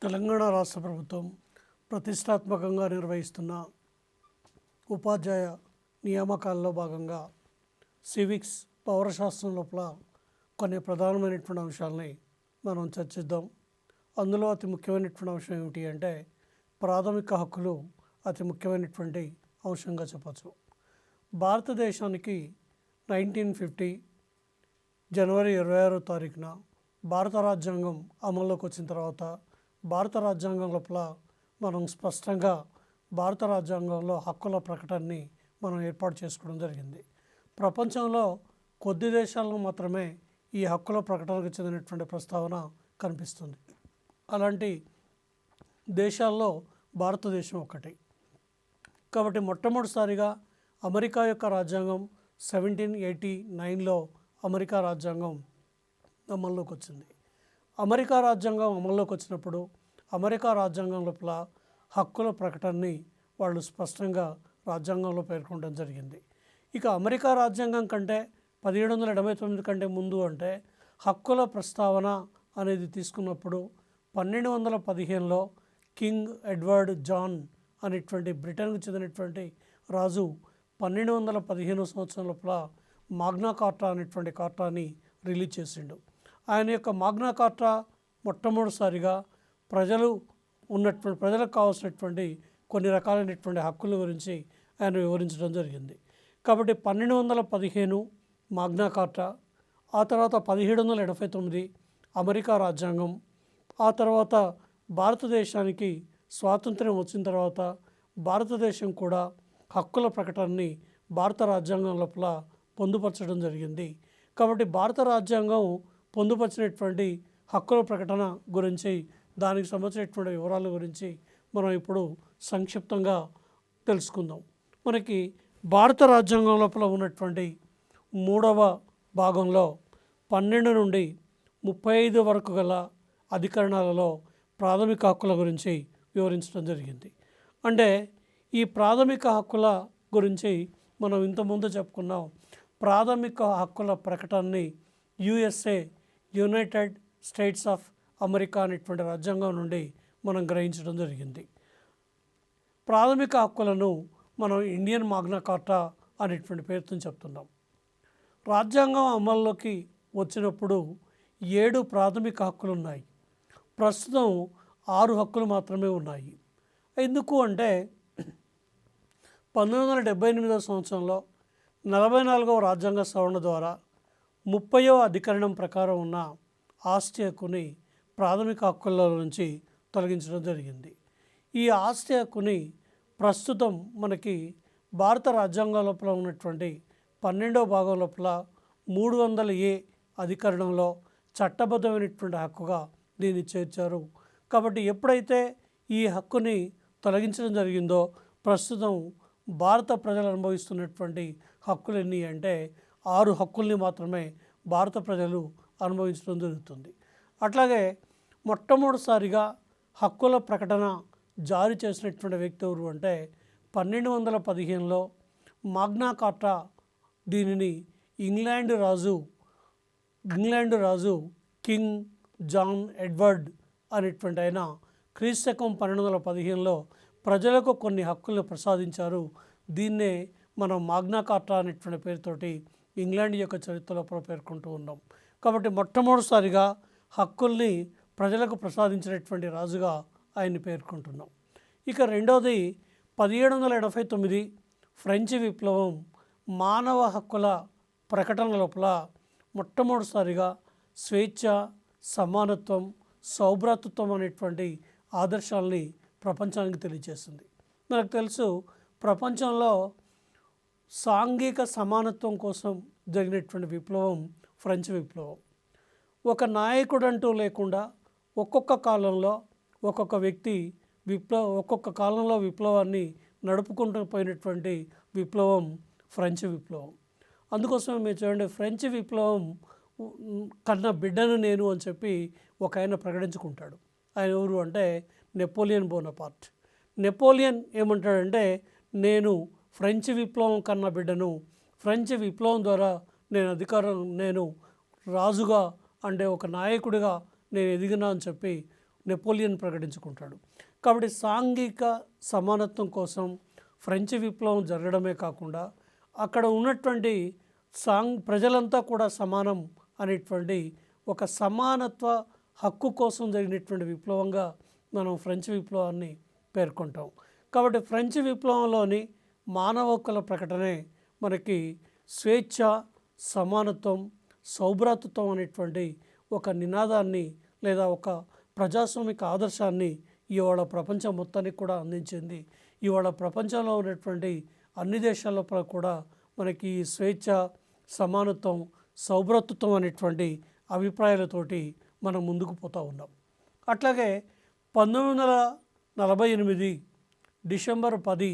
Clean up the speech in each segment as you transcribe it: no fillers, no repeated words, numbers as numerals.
తెలంగాణ రాష్ట్ర ప్రభుత్వం ప్రతిష్టాత్మకంగా నిర్వహిస్తున్న ఉపాధ్యాయ నియామకాల్లో భాగంగా సివిక్స్ పౌరశాస్త్రం లోపల కొన్ని ప్రధానమైనటువంటి అంశాలని మనం చర్చిద్దాం. అందులో అతి ముఖ్యమైనటువంటి అంశం ఏమిటి అంటే ప్రాథమిక హక్కులు అతి ముఖ్యమైనటువంటి అంశంగా చెప్పచ్చు. భారతదేశానికి 1950 జనవరి 26వ తారీఖున భారత రాజ్యాంగం అమల్లోకి వచ్చిన తర్వాత భారత రాజ్యాంగం లోపల మనం స్పష్టంగా భారత రాజ్యాంగంలో హక్కుల ప్రకటనని మనం ఏర్పాటు చేసుకోవడం జరిగింది. ప్రపంచంలో కొద్ది దేశాలను మాత్రమే ఈ హక్కుల ప్రకటనకు చెందినటువంటి ప్రస్తావన కనిపిస్తుంది. అలాంటి దేశాల్లో భారతదేశం ఒకటి. కాబట్టి మొట్టమొదటిసారిగా అమెరికా యొక్క రాజ్యాంగం 1789లో అమెరికా రాజ్యాంగం అమల్లోకి వచ్చింది. అమెరికా రాజ్యాంగం అమల్లోకి వచ్చినప్పుడు అమెరికా రాజ్యాంగం లోపల హక్కుల ప్రకటనని వాళ్ళు స్పష్టంగా రాజ్యాంగంలో పేర్కొనడం జరిగింది. ఇక అమెరికా రాజ్యాంగం కంటే 1789 కంటే ముందు అంటే హక్కుల ప్రస్తావన అనేది తీసుకున్నప్పుడు 1215లో కింగ్ ఎడ్వర్డ్ జాన్ అనేటువంటి బ్రిటన్కు చెందినటువంటి రాజు 1215 సంవత్సరం లోపల మాగ్నా కార్టా అనేటువంటి కార్టాని రిలీజ్ చేసిండు. ఆయన యొక్క మాగ్నా కార్టా మొట్టమొదటిసారిగా ప్రజలకు కావాల్సినటువంటి కొన్ని రకాలైనటువంటి హక్కుల గురించి ఆయన వివరించడం జరిగింది. కాబట్టి 1215 మాగ్నా కార్టా, ఆ తర్వాత 1789 అమెరికా రాజ్యాంగం, ఆ తర్వాత భారతదేశానికి స్వాతంత్ర్యం వచ్చిన తర్వాత భారతదేశం కూడా హక్కుల ప్రకటనని భారత రాజ్యాంగం లోపల పొందుపరచడం జరిగింది. కాబట్టి భారత రాజ్యాంగం పొందుపరిచినటువంటి హక్కుల ప్రకటన గురించి దానికి సంబంధించినటువంటి వివరాల గురించి మనం ఇప్పుడు సంక్షిప్తంగా తెలుసుకుందాం. మనకి భారత రాజ్యాంగం లోపల ఉన్నటువంటి 3వ భాగంలో 12 నుండి 35 వరకు గల అధికరణాలలో ప్రాథమిక హక్కుల గురించి వివరించడం జరిగింది. అంటే ఈ ప్రాథమిక హక్కుల గురించి మనం ఇంతకుముందు చెప్పుకున్నాం. ప్రాథమిక హక్కుల ప్రకటనని USA United States of America అనేటువంటి రాజ్యాంగం నుండి మనం గ్రహించడం జరిగింది. ప్రాథమిక హక్కులను మనం ఇండియన్ మాగ్నా కార్టా అనేటువంటి పేరుతో చెప్తున్నాం. రాజ్యాంగం అమల్లోకి వచ్చినప్పుడు 7 ప్రాథమిక హక్కులు ఉన్నాయి. ప్రస్తుతం 6 హక్కులు మాత్రమే ఉన్నాయి. ఎందుకు అంటే 1978వ సంవత్సరంలో 44వ రాజ్యాంగ సవరణ ద్వారా 30వ అధికరణం ప్రకారం ఉన్న ఆస్తి హక్కుని ప్రాథమిక హక్కుల నుంచి తొలగించడం జరిగింది. ఈ ఆస్తి హక్కుని ప్రస్తుతం మనకి భారత రాజ్యాంగం లోపల ఉన్నటువంటి 12వ భాగం లోపల 300A అధికరణంలో చట్టబద్ధమైనటువంటి హక్కుగా దీన్ని చేర్చారు. కాబట్టి ఎప్పుడైతే ఈ హక్కుని తొలగించడం జరిగిందో ప్రస్తుతం భారత ప్రజలు అనుభవిస్తున్నటువంటి హక్కులు ఎన్ని అంటే 6 హక్కుల్ని మాత్రమే భారత ప్రజలు అనుభవించడం జరుగుతుంది. అట్లాగే మొట్టమొదటిసారిగా హక్కుల ప్రకటన జారీ చేసినటువంటి వ్యక్తి ఎవరు అంటే 1215లో మాగ్నా కార్టా దీనిని ఇంగ్లాండ్ రాజు కింగ్ జాన్ ఎడ్వర్డ్ అనేటువంటి ఆయన క్రీస్తకం 1215లో ప్రజలకు కొన్ని హక్కులను ప్రసాదించారు. దీన్నే మనం మాగ్నా కార్టా అనేటువంటి పేరుతోటి ఇంగ్లాండ్ యొక్క చరిత్రలో పేర్కొంటూ ఉన్నాం. కాబట్టి మొట్టమొదటిసారిగా హక్కుల్ని ప్రజలకు ప్రసాదించినటువంటి రాజుగా ఆయన్ని పేర్కొంటున్నాం. ఇక రెండవది 1789 ఫ్రెంచ్ విప్లవం మానవ హక్కుల ప్రకటన లోపల మొట్టమొదటిసారిగా స్వేచ్ఛ, సమానత్వం, సౌభ్రాతృత్వం అనేటువంటి ఆదర్శాలని ప్రపంచానికి తెలియజేస్తుంది. మనకు తెలుసు ప్రపంచంలో సాంఘిక సమానత్వం కోసం జరిగినటువంటి విప్లవం ఫ్రెంచ్ విప్లవం. ఒక నాయకుడు అంటూ లేకుండా ఒక్కొక్క కాలంలో ఒక్కొక్క వ్యక్తి ఒక్కొక్క కాలంలో విప్లవాన్ని నడుపుకుంటూ పోయినటువంటి విప్లవం ఫ్రెంచ్ విప్లవం. అందుకోసం మీరు చూడండి, ఫ్రెంచ్ విప్లవం కన్నా బిడ్డను నేను అని చెప్పి ఒక ఆయన ప్రకటించుకుంటాడు. ఆయన ఎవరు అంటే నెపోలియన్ బోనపార్ట్. నెపోలియన్ ఏమంటాడంటే నేను ఫ్రెంచ్ విప్లవం కన్నా బిడ్డను, ఫ్రెంచ్ విప్లవం ద్వారా నేను రాజుగా అంటే ఒక నాయకుడిగా నేను ఎదిగినా అని చెప్పి నెపోలియన్ ప్రకటించుకుంటాడు. కాబట్టి సాంఘిక సమానత్వం కోసం ఫ్రెంచ్ విప్లవం జరగడమే కాకుండా అక్కడ ఉన్నటువంటి ప్రజలంతా కూడా సమానం అనేటువంటి ఒక సమానత్వ హక్కు కోసం జరిగినటువంటి విప్లవంగా మనం ఫ్రెంచ్ విప్లవాన్ని పేర్కొంటాం. కాబట్టి ఫ్రెంచ్ విప్లవంలోని మానవ హక్కుల ప్రకటనే మనకి స్వేచ్ఛ, సమానత్వం, సౌభ్రాతృత్వం అనేటువంటి ఒక నినాదాన్ని లేదా ఒక ప్రజాస్వామిక ఆదర్శాన్ని ఇవాళ ప్రపంచం మొత్తానికి కూడా అందించింది. ఇవాళ ప్రపంచంలో ఉన్నటువంటి అన్ని దేశాల్లో కూడా మనకి ఈ స్వేచ్ఛ, సమానత్వం, సౌభ్రాతృత్వం అనేటువంటి అభిప్రాయాలతోటి మనం ముందుకు పోతూ ఉన్నాం. అట్లాగే 1948 డిసెంబర్ 10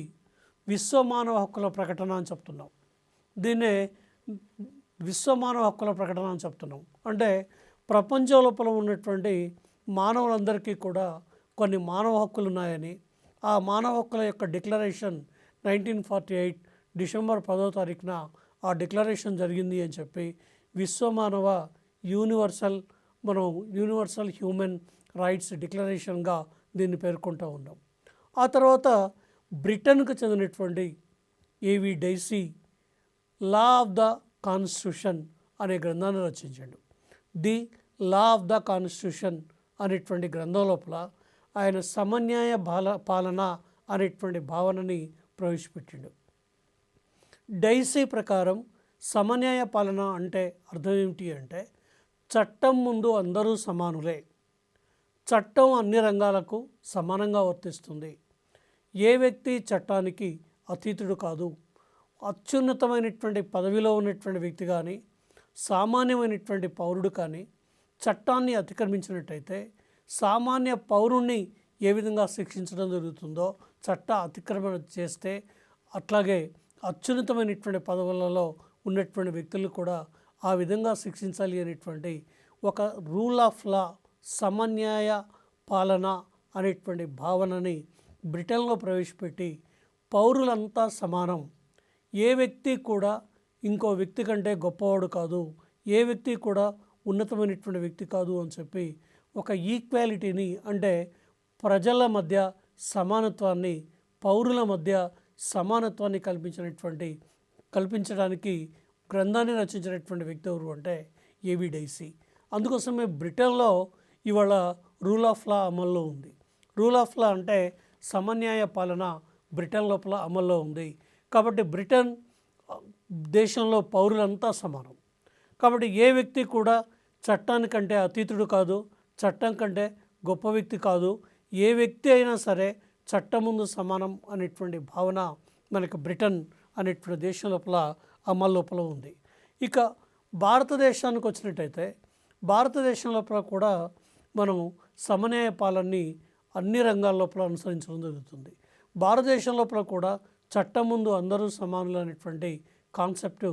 విశ్వ మానవ హక్కుల ప్రకటన అని చెప్తున్నాం. దీన్నే విశ్వ మానవ హక్కుల ప్రకటన అని చెప్తున్నాం. అంటే ప్రపంచం లోపల ఉన్నటువంటి మానవులందరికీ కూడా కొన్ని మానవ హక్కులు ఉన్నాయని, ఆ మానవ హక్కుల యొక్క డిక్లరేషన్ 1948 డిసెంబర్ 10వ తారీఖున ఆ డిక్లరేషన్ జరిగింది అని చెప్పి విశ్వమానవ యూనివర్సల్ హ్యూమన్ రైట్స్ డిక్లరేషన్గా దీన్ని పేర్కొంటూ ఉన్నాం. ఆ తర్వాత బ్రిటన్కు చెందినటువంటి A V Dicey law of the constitution అనే గ్రంథాన్ని రచించాడు. The law of the constitution అనేటువంటి గ్రంథం లోపల ఆయన సమన్యాయ పాలన అనేటువంటి భావనని ప్రవేశపెట్టాడు. డైసీ ప్రకారం సమన్యాయ పాలన అంటే అర్థం ఏమిటి అంటే చట్టం ముందు అందరూ సమానులే, చట్టం అన్ని రంగాలకు సమానంగా వర్తిస్తుంది, ఏ వ్యక్తి చట్టానికి అతీతుడు కాదు, అత్యున్నతమైనటువంటి పదవిలో ఉన్నటువంటి వ్యక్తి కానీ సామాన్యమైనటువంటి పౌరుడు కానీ చట్టాన్ని అతిక్రమించినట్టయితే సామాన్య పౌరుణ్ణి ఏ విధంగా శిక్షించడం జరుగుతుందో చట్ట అతిక్రమణ చేస్తే అట్లాగే అత్యున్నతమైనటువంటి పదవులలో ఉన్నటువంటి వ్యక్తులు కూడా ఆ విధంగా శిక్షించాలి అనేటువంటి ఒక రూల్ ఆఫ్ లా, సమన్యాయ పాలన అనేటువంటి భావనని బ్రిటన్లో ప్రవేశపెట్టి పౌరులంతా సమానం, ఏ వ్యక్తి కూడా ఇంకో వ్యక్తి కంటే గొప్పవాడు కాదు, ఏ వ్యక్తి కూడా ఉన్నతమైనటువంటి వ్యక్తి కాదు అని చెప్పి ఒక ఈక్వాలిటీని అంటే ప్రజల మధ్య సమానత్వాన్ని, పౌరుల మధ్య సమానత్వాన్ని కల్పించడానికి గ్రంథాన్ని రచించినటువంటి వ్యక్తి ఎవరు అంటే ఏవి డైసీ. అందుకోసమే బ్రిటన్లో ఇవాళ రూల్ ఆఫ్ లా అమల్లో ఉంది. రూల్ ఆఫ్ లా అంటే సమన్యాయ పాలన బ్రిటన్ లోపల అమల్లో ఉంది. కాబట్టి బ్రిటన్ దేశంలో పౌరులంతా సమానం. కాబట్టి ఏ వ్యక్తి కూడా చట్టానికంటే అతీతుడు కాదు, చట్టం కంటే గొప్ప వ్యక్తి కాదు, ఏ వ్యక్తి అయినా సరే చట్టం ముందు సమానం అనేటువంటి భావన మనకు బ్రిటన్ అనేటువంటి దేశం లోపల అమలు లోపల ఉంది. ఇక భారతదేశానికి వచ్చినట్టయితే భారతదేశం లోపల కూడా మనము సమన్యాయ పాలనని అన్ని రంగాల లోపల అనుసరించడం జరుగుతుంది. భారతదేశం లోపల కూడా చట్టం ముందు అందరూ సమానులు అనేటువంటి కాన్సెప్టు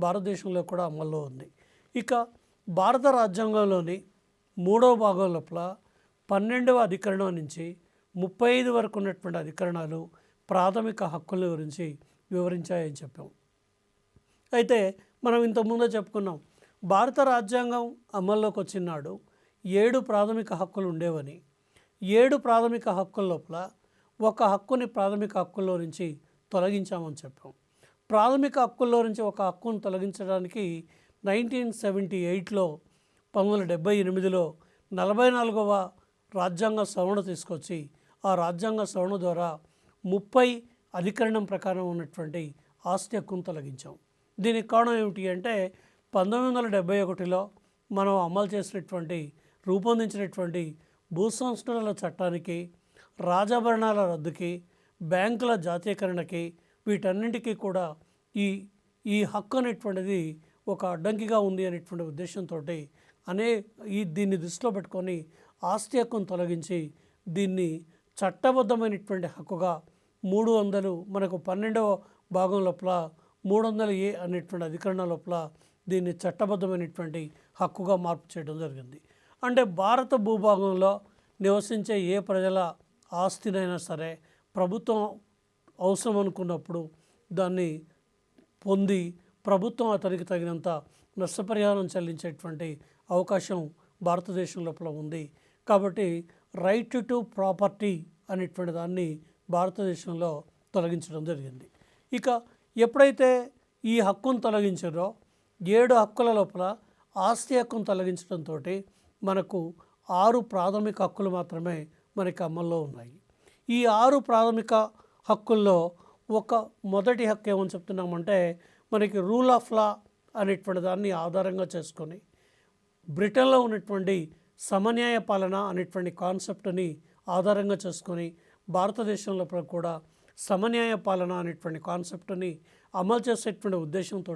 భారతదేశంలో కూడా అమల్లో ఉంది. ఇక భారత రాజ్యాంగంలోని 3వ భాగం లోపల 12వ అధికరణం నుంచి 35 వరకు ఉన్నటువంటి అధికరణాలు ప్రాథమిక హక్కుల గురించి వివరించాయని చెప్పాం. అయితే మనం ఇంతకుముందే చెప్పుకున్నాం, భారత రాజ్యాంగం అమల్లోకి వచ్చినాడు 7 ప్రాథమిక హక్కులు ఉండేవని. 7 ప్రాథమిక హక్కుల లోపల ఒక హక్కుని ప్రాథమిక హక్కుల్లో నుంచి తొలగించామని చెప్పాం. ప్రాథమిక హక్కుల్లో నుంచి ఒక హక్కును తొలగించడానికి 1978లో 1978లో 44వ రాజ్యాంగ సవరణ తీసుకొచ్చి ఆ రాజ్యాంగ సవరణ ద్వారా 30 అధికరణం ప్రకారం ఉన్నటువంటి ఆస్తి హక్కును తొలగించాం. దీనికి కారణం ఏమిటి అంటే 1971లో మనం అమలు చేసినటువంటి రూపొందించినటువంటి భూ సంస్కరణల చట్టానికి, రాజభరణాల రద్దుకి, బ్యాంకుల జాతీయకరణకి, వీటన్నింటికీ కూడా ఈ హక్కు అనేటువంటిది ఒక అడ్డంకిగా ఉంది అనేటువంటి ఉద్దేశంతో దీన్ని దృష్టిలో పెట్టుకొని ఆస్తి హక్కును తొలగించి దీన్ని చట్టబద్ధమైనటువంటి హక్కుగా 300 మనకు 12వ భాగం లోపల 300A అనేటువంటి అధికరణ లోపల దీన్ని చట్టబద్ధమైనటువంటి హక్కుగా మార్పు చేయడం జరిగింది. అంటే భారత భూభాగంలో నివసించే ఏ ప్రజల ఆస్తినైనా సరే ప్రభుత్వం అవసరం అనుకున్నప్పుడు దాన్ని పొంది ప్రభుత్వం అతనికి తగినంత నష్టపరిహారం చెల్లించేటువంటి అవకాశం భారతదేశం లోపల ఉంది. కాబట్టి రైట్ టు ప్రాపర్టీ అనేటువంటి దాన్ని భారతదేశంలో తొలగించడం జరిగింది. ఇక ఎప్పుడైతే ఈ హక్కును తొలగించారో 7 హక్కుల లోపల ఆస్తి హక్కును తొలగించడంతో మనకు 6 ప్రాథమిక హక్కులు మాత్రమే మనకి అమల్లో ఉన్నాయి. ఈ 6 ప్రాథమిక హక్కుల్లో ఒక మొదటి హక్కు ఏమని చెప్తున్నామంటే మనకి రూల్ ఆఫ్ లా అనేటువంటి దాన్ని ఆధారంగా చేసుకొని బ్రిటన్లో ఉన్నటువంటి సమన్యాయ పాలన అనేటువంటి కాన్సెప్ట్ని ఆధారంగా చేసుకొని భారతదేశంలో కూడా సమన్యాయ పాలన అనేటువంటి కాన్సెప్ట్ని అమలు చేసేటువంటి ఉద్దేశంతో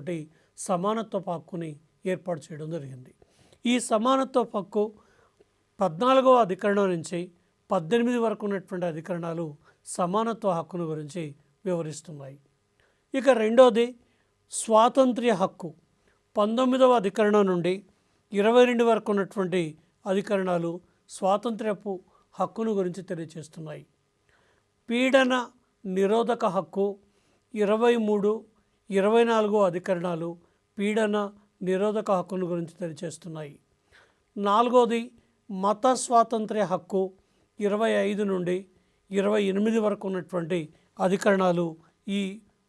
సమానత్వ హక్కుని ఏర్పాటు చేయడం జరిగింది. ఈ సమానత్వ హక్కు 14వ అధికరణం నుంచి 18 వరకు ఉన్నటువంటి అధికరణాలు సమానత్వ హక్కును గురించి వివరిస్తున్నాయి. ఇక రెండోది స్వాతంత్ర్య హక్కు 19వ అధికరణం నుండి 22 వరకు ఉన్నటువంటి అధికరణాలు స్వాతంత్ర్యపు హక్కును గురించి తెలియజేస్తున్నాయి. పీడన నిరోధక హక్కు 23, 24 అధికరణాలు పీడన నిరోధక హక్కును గురించి తెలియజేస్తున్నాయి. 4వది మత స్వాతంత్ర్య హక్కు 25 నుండి 28 వరకు ఉన్నటువంటి అధికరణాలు ఈ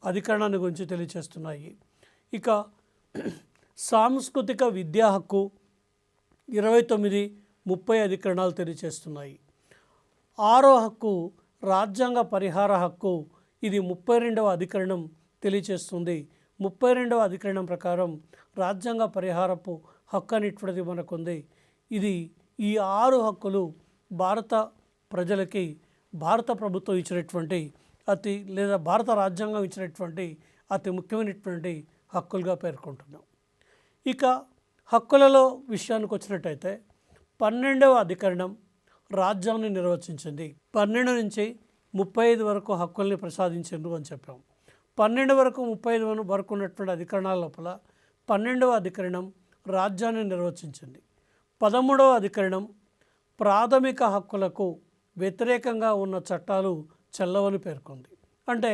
అధికరణాన్ని గురించి తెలియజేస్తున్నాయి. ఇక సాంస్కృతిక విద్యా హక్కు 29, 30 అధికరణాలు తెలియజేస్తున్నాయి. 6వ హక్కు రాజ్యాంగ పరిహార హక్కు, ఇది 32వ అధికరణం తెలియజేస్తుంది. 32వ అధికరణం ప్రకారం రాజ్యాంగ పరిహారపు హక్కు అనేటువంటిది మనకుంది. ఇది ఈ 6 హక్కులు భారత ప్రజలకి భారత ప్రభుత్వం ఇచ్చినటువంటి లేదా భారత రాజ్యాంగం ఇచ్చినటువంటి అతి ముఖ్యమైనటువంటి హక్కులుగా పేర్కొంటున్నాం. ఇక హక్కులలో విషయానికి వచ్చినట్టయితే 12వ అధికరణం రాజ్యాన్ని నిర్వచించింది. 12 నుంచి 35 వరకు హక్కుల్ని ప్రసాదించారు అని చెప్పాం. 12 వరకు 35 వరకు ఉన్నటువంటి అధికరణాల లోపల 12వ అధికరణం రాజ్యాన్ని నిర్వచించింది. 13వ అధికరణం ప్రాథమిక హక్కులకు వ్యతిరేకంగా ఉన్న చట్టాలు చెల్లవని పేర్కొంది. అంటే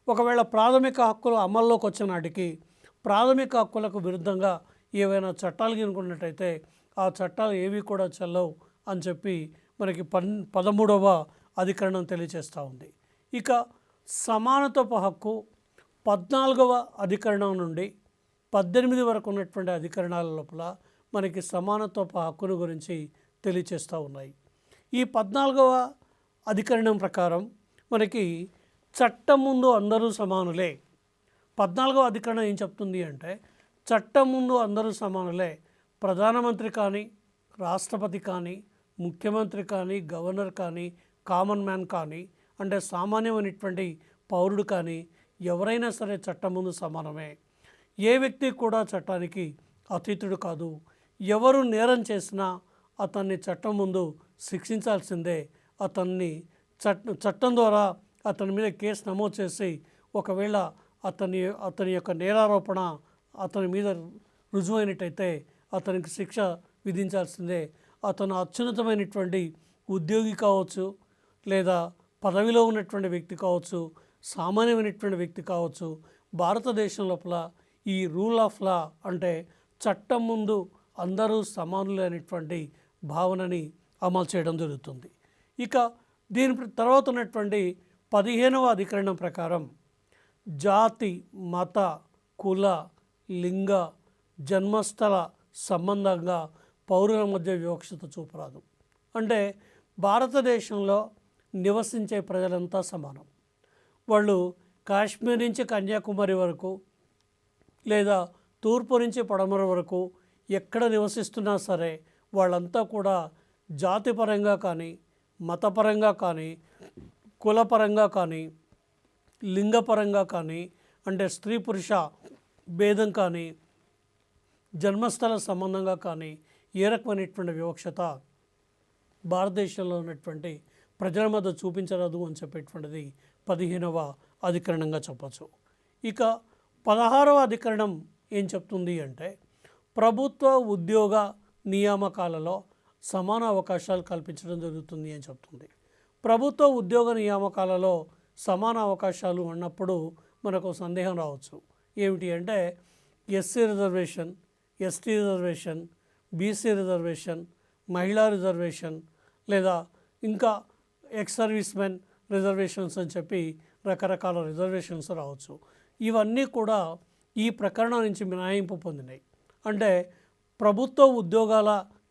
ఒకవేళ ప్రాథమిక హక్కులు అమల్లోకి వచ్చిన నాటికి ప్రాథమిక హక్కులకు విరుద్ధంగా ఏవైనా చట్టాలు గినుకున్నట్టయితే ఆ చట్టాలు ఏవి కూడా చెల్లవు అని చెప్పి మనకి 13వ అధికరణం తెలియజేస్తూ ఉంది. ఇక సమానత్వపు హక్కు 14వ అధికరణం నుండి 18 వరకు ఉన్నటువంటి అధికరణాల లోపల మనకి సమానత్వపు హక్కును గురించి తెలియజేస్తూ ఉన్నాయి. ఈ 14వ అధికరణం ప్రకారం మనకి చట్టం ముందు అందరూ సమానులే. 14వ అధికరణం ఏం చెప్తుంది అంటే చట్టం ముందు అందరూ సమానులే. ప్రధానమంత్రి కానీ, రాష్ట్రపతి కానీ, ముఖ్యమంత్రి కానీ, గవర్నర్ కానీ, కామన్ మ్యాన్ కానీ, అంటే సామాన్యమైనటువంటి పౌరుడు కానీ ఎవరైనా సరే చట్టం ముందు సమానమే. ఏ వ్యక్తి కూడా చట్టానికి అతీతుడు కాదు. ఎవరు నేరం చేసినా అతన్ని చట్టం ముందు శిక్షించాల్సిందే. అతన్ని చట్టం ద్వారా అతని మీద కేసు నమోదు చేసి ఒకవేళ అతని యొక్క నేరారోపణ అతని మీద రుజువైనట్టయితే అతనికి శిక్ష విధించాల్సిందే. అతను అత్యున్నతమైనటువంటి ఉద్యోగి కావచ్చు, లేదా పదవిలో ఉన్నటువంటి వ్యక్తి కావచ్చు, సామాన్యమైనటువంటి వ్యక్తి కావచ్చు. భారతదేశం లోపల ఈ రూల్ ఆఫ్ లా అంటే చట్టం ముందు అందరూ సమానులు అనేటువంటి భావనని అమలు చేయడం జరుగుతుంది. ఇక దీని తర్వాత ఉన్నటువంటి 15వ అధికరణం ప్రకారం జాతి, మత, కుల, లింగ, జన్మస్థల సంబంధంగా పౌరుల మధ్య వివక్షత చూపరాదు. అంటే భారతదేశంలో నివసించే ప్రజలంతా సమానం. వాళ్ళు కాశ్మీర్ నుంచి కన్యాకుమారి వరకు లేదా తూర్పు నుంచి పడమర వరకు ఎక్కడ నివసిస్తున్నా సరే వాళ్ళంతా కూడా జాతిపరంగా కానీ, మతపరంగా కానీ, కులపరంగా కానీ, లింగపరంగా కానీ, అంటే స్త్రీ పురుష భేదం కానీ, జన్మస్థల సంబంధంగా కానీ ఏ రకమైనటువంటి వివక్షత భారతదేశంలో ఉన్నటువంటి ప్రజల మధ్య చూపించరాదు అని చెప్పేటువంటిది 15వ అధికరణంగా చెప్పచ్చు. ఇక 16వ అధికరణం ఏం చెప్తుంది అంటే ప్రభుత్వ ఉద్యోగ నియామకాలలో సమాన అవకాశాలు కల్పించడం జరుగుతుంది అని చెప్తుంది. ప్రభుత్వ ఉద్యోగ నియామకాలలో సమాన అవకాశాలు అన్నప్పుడు మనకు సందేహం రావచ్చు. ఏమిటి అంటే SC reservation, ST reservation, BC reservation, మహిళా రిజర్వేషన్ లేదా ఇంకా ఎక్స్ సర్వీస్ మెన్ రిజర్వేషన్స్ అని చెప్పి రకరకాల రిజర్వేషన్స్ రావచ్చు. ఇవన్నీ కూడా ఈ ప్రకరణం నుంచి మినహాయింపు పొందినాయి. అంటే ప్రభుత్వ ఉద్యోగాల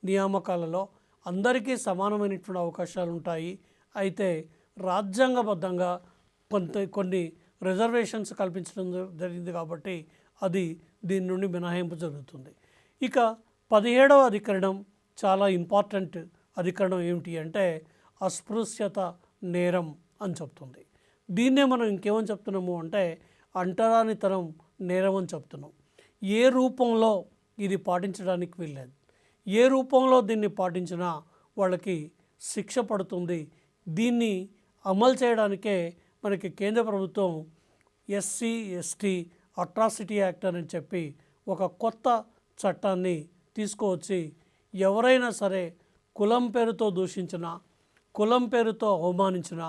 నియామకాలలో అందరికీ సమానమైనటువంటి అవకాశాలు ఉంటాయి. అయితే రాజ్యాంగబద్ధంగా కొన్ని రిజర్వేషన్స్ కల్పించడం జరిగింది కాబట్టి అది దీని నుండి మినహాయింపు జరుగుతుంది. ఇక 17వ అధికరణం చాలా ఇంపార్టెంట్ అధికరణం ఏమిటి అంటే అస్పృశ్యత నేరం అని చెప్తుంది. దీన్నే మనం ఇంకేమని చెప్తున్నాము అంటే అంటరానితనం నేరం అని చెప్తున్నాం. ఏ రూపంలో ఇది పాటించడానికి వీల్లేదు. ఏ రూపంలో దీన్ని పాటించినా వాళ్ళకి శిక్ష పడుతుంది. దీన్ని అమలు చేయడానికే మనకి కేంద్ర ప్రభుత్వం ఎస్సీ ఎస్టీ అట్రాసిటీ యాక్ట్ అని చెప్పి ఒక కొత్త చట్టాన్ని తీసుకువచ్చి ఎవరైనా సరే కులం పేరుతో దూషించిన, కులం పేరుతో అవమానించిన,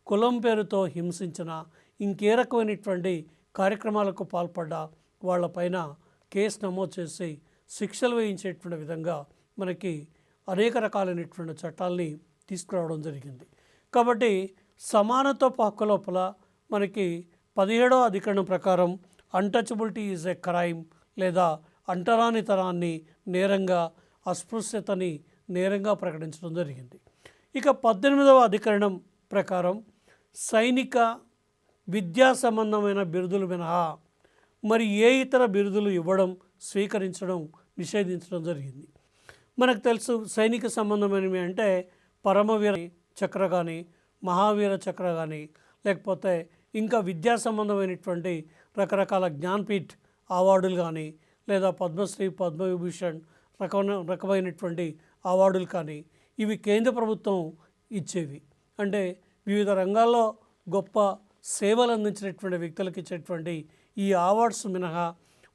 కులం పేరుతో హింసించిన, ఇంకే రకమైనటువంటి కార్యక్రమాలకు పాల్పడ్డా వాళ్ళపైన కేసు నమోదు చేసి శిక్షలు వేయించేటువంటి విధంగా మనకి అనేక రకాలైనటువంటి చట్టాలని తీసుకురావడం జరిగింది. కాబట్టి సమానత్వ హక్కు లోపల మనకి 17వ అధికరణం ప్రకారం అన్టచబిలిటీ ఈజ్ ఏ క్రైమ్ లేదా అంటరానితనాన్ని నేరంగా, అస్పృశ్యతని నేరంగా ప్రకటించడం జరిగింది. ఇక 18వ అధికరణం ప్రకారం సైనిక విద్యా సంబంధమైన బిరుదులు మినహా మరి ఏ ఇతర బిరుదులు ఇవ్వడం, స్వీకరించడం నిషేధించడం జరిగింది. మనకు తెలుసు సైనిక సంబంధమైనవి అంటే పరమవీర చక్ర కానీ, మహావీర చక్ర కానీ, లేకపోతే ఇంకా విద్యా సంబంధమైనటువంటి రకరకాల జ్ఞాన్పీఠ్ అవార్డులు కానీ, లేదా పద్మశ్రీ, పద్మవిభూషణ్ రకమైనటువంటి అవార్డులు కానీ ఇవి కేంద్ర ప్రభుత్వం ఇచ్చేవి. అంటే వివిధ రంగాల్లో గొప్ప సేవలు అందించినటువంటి వ్యక్తులకు ఇచ్చేటువంటి ఈ అవార్డ్స్ మినహా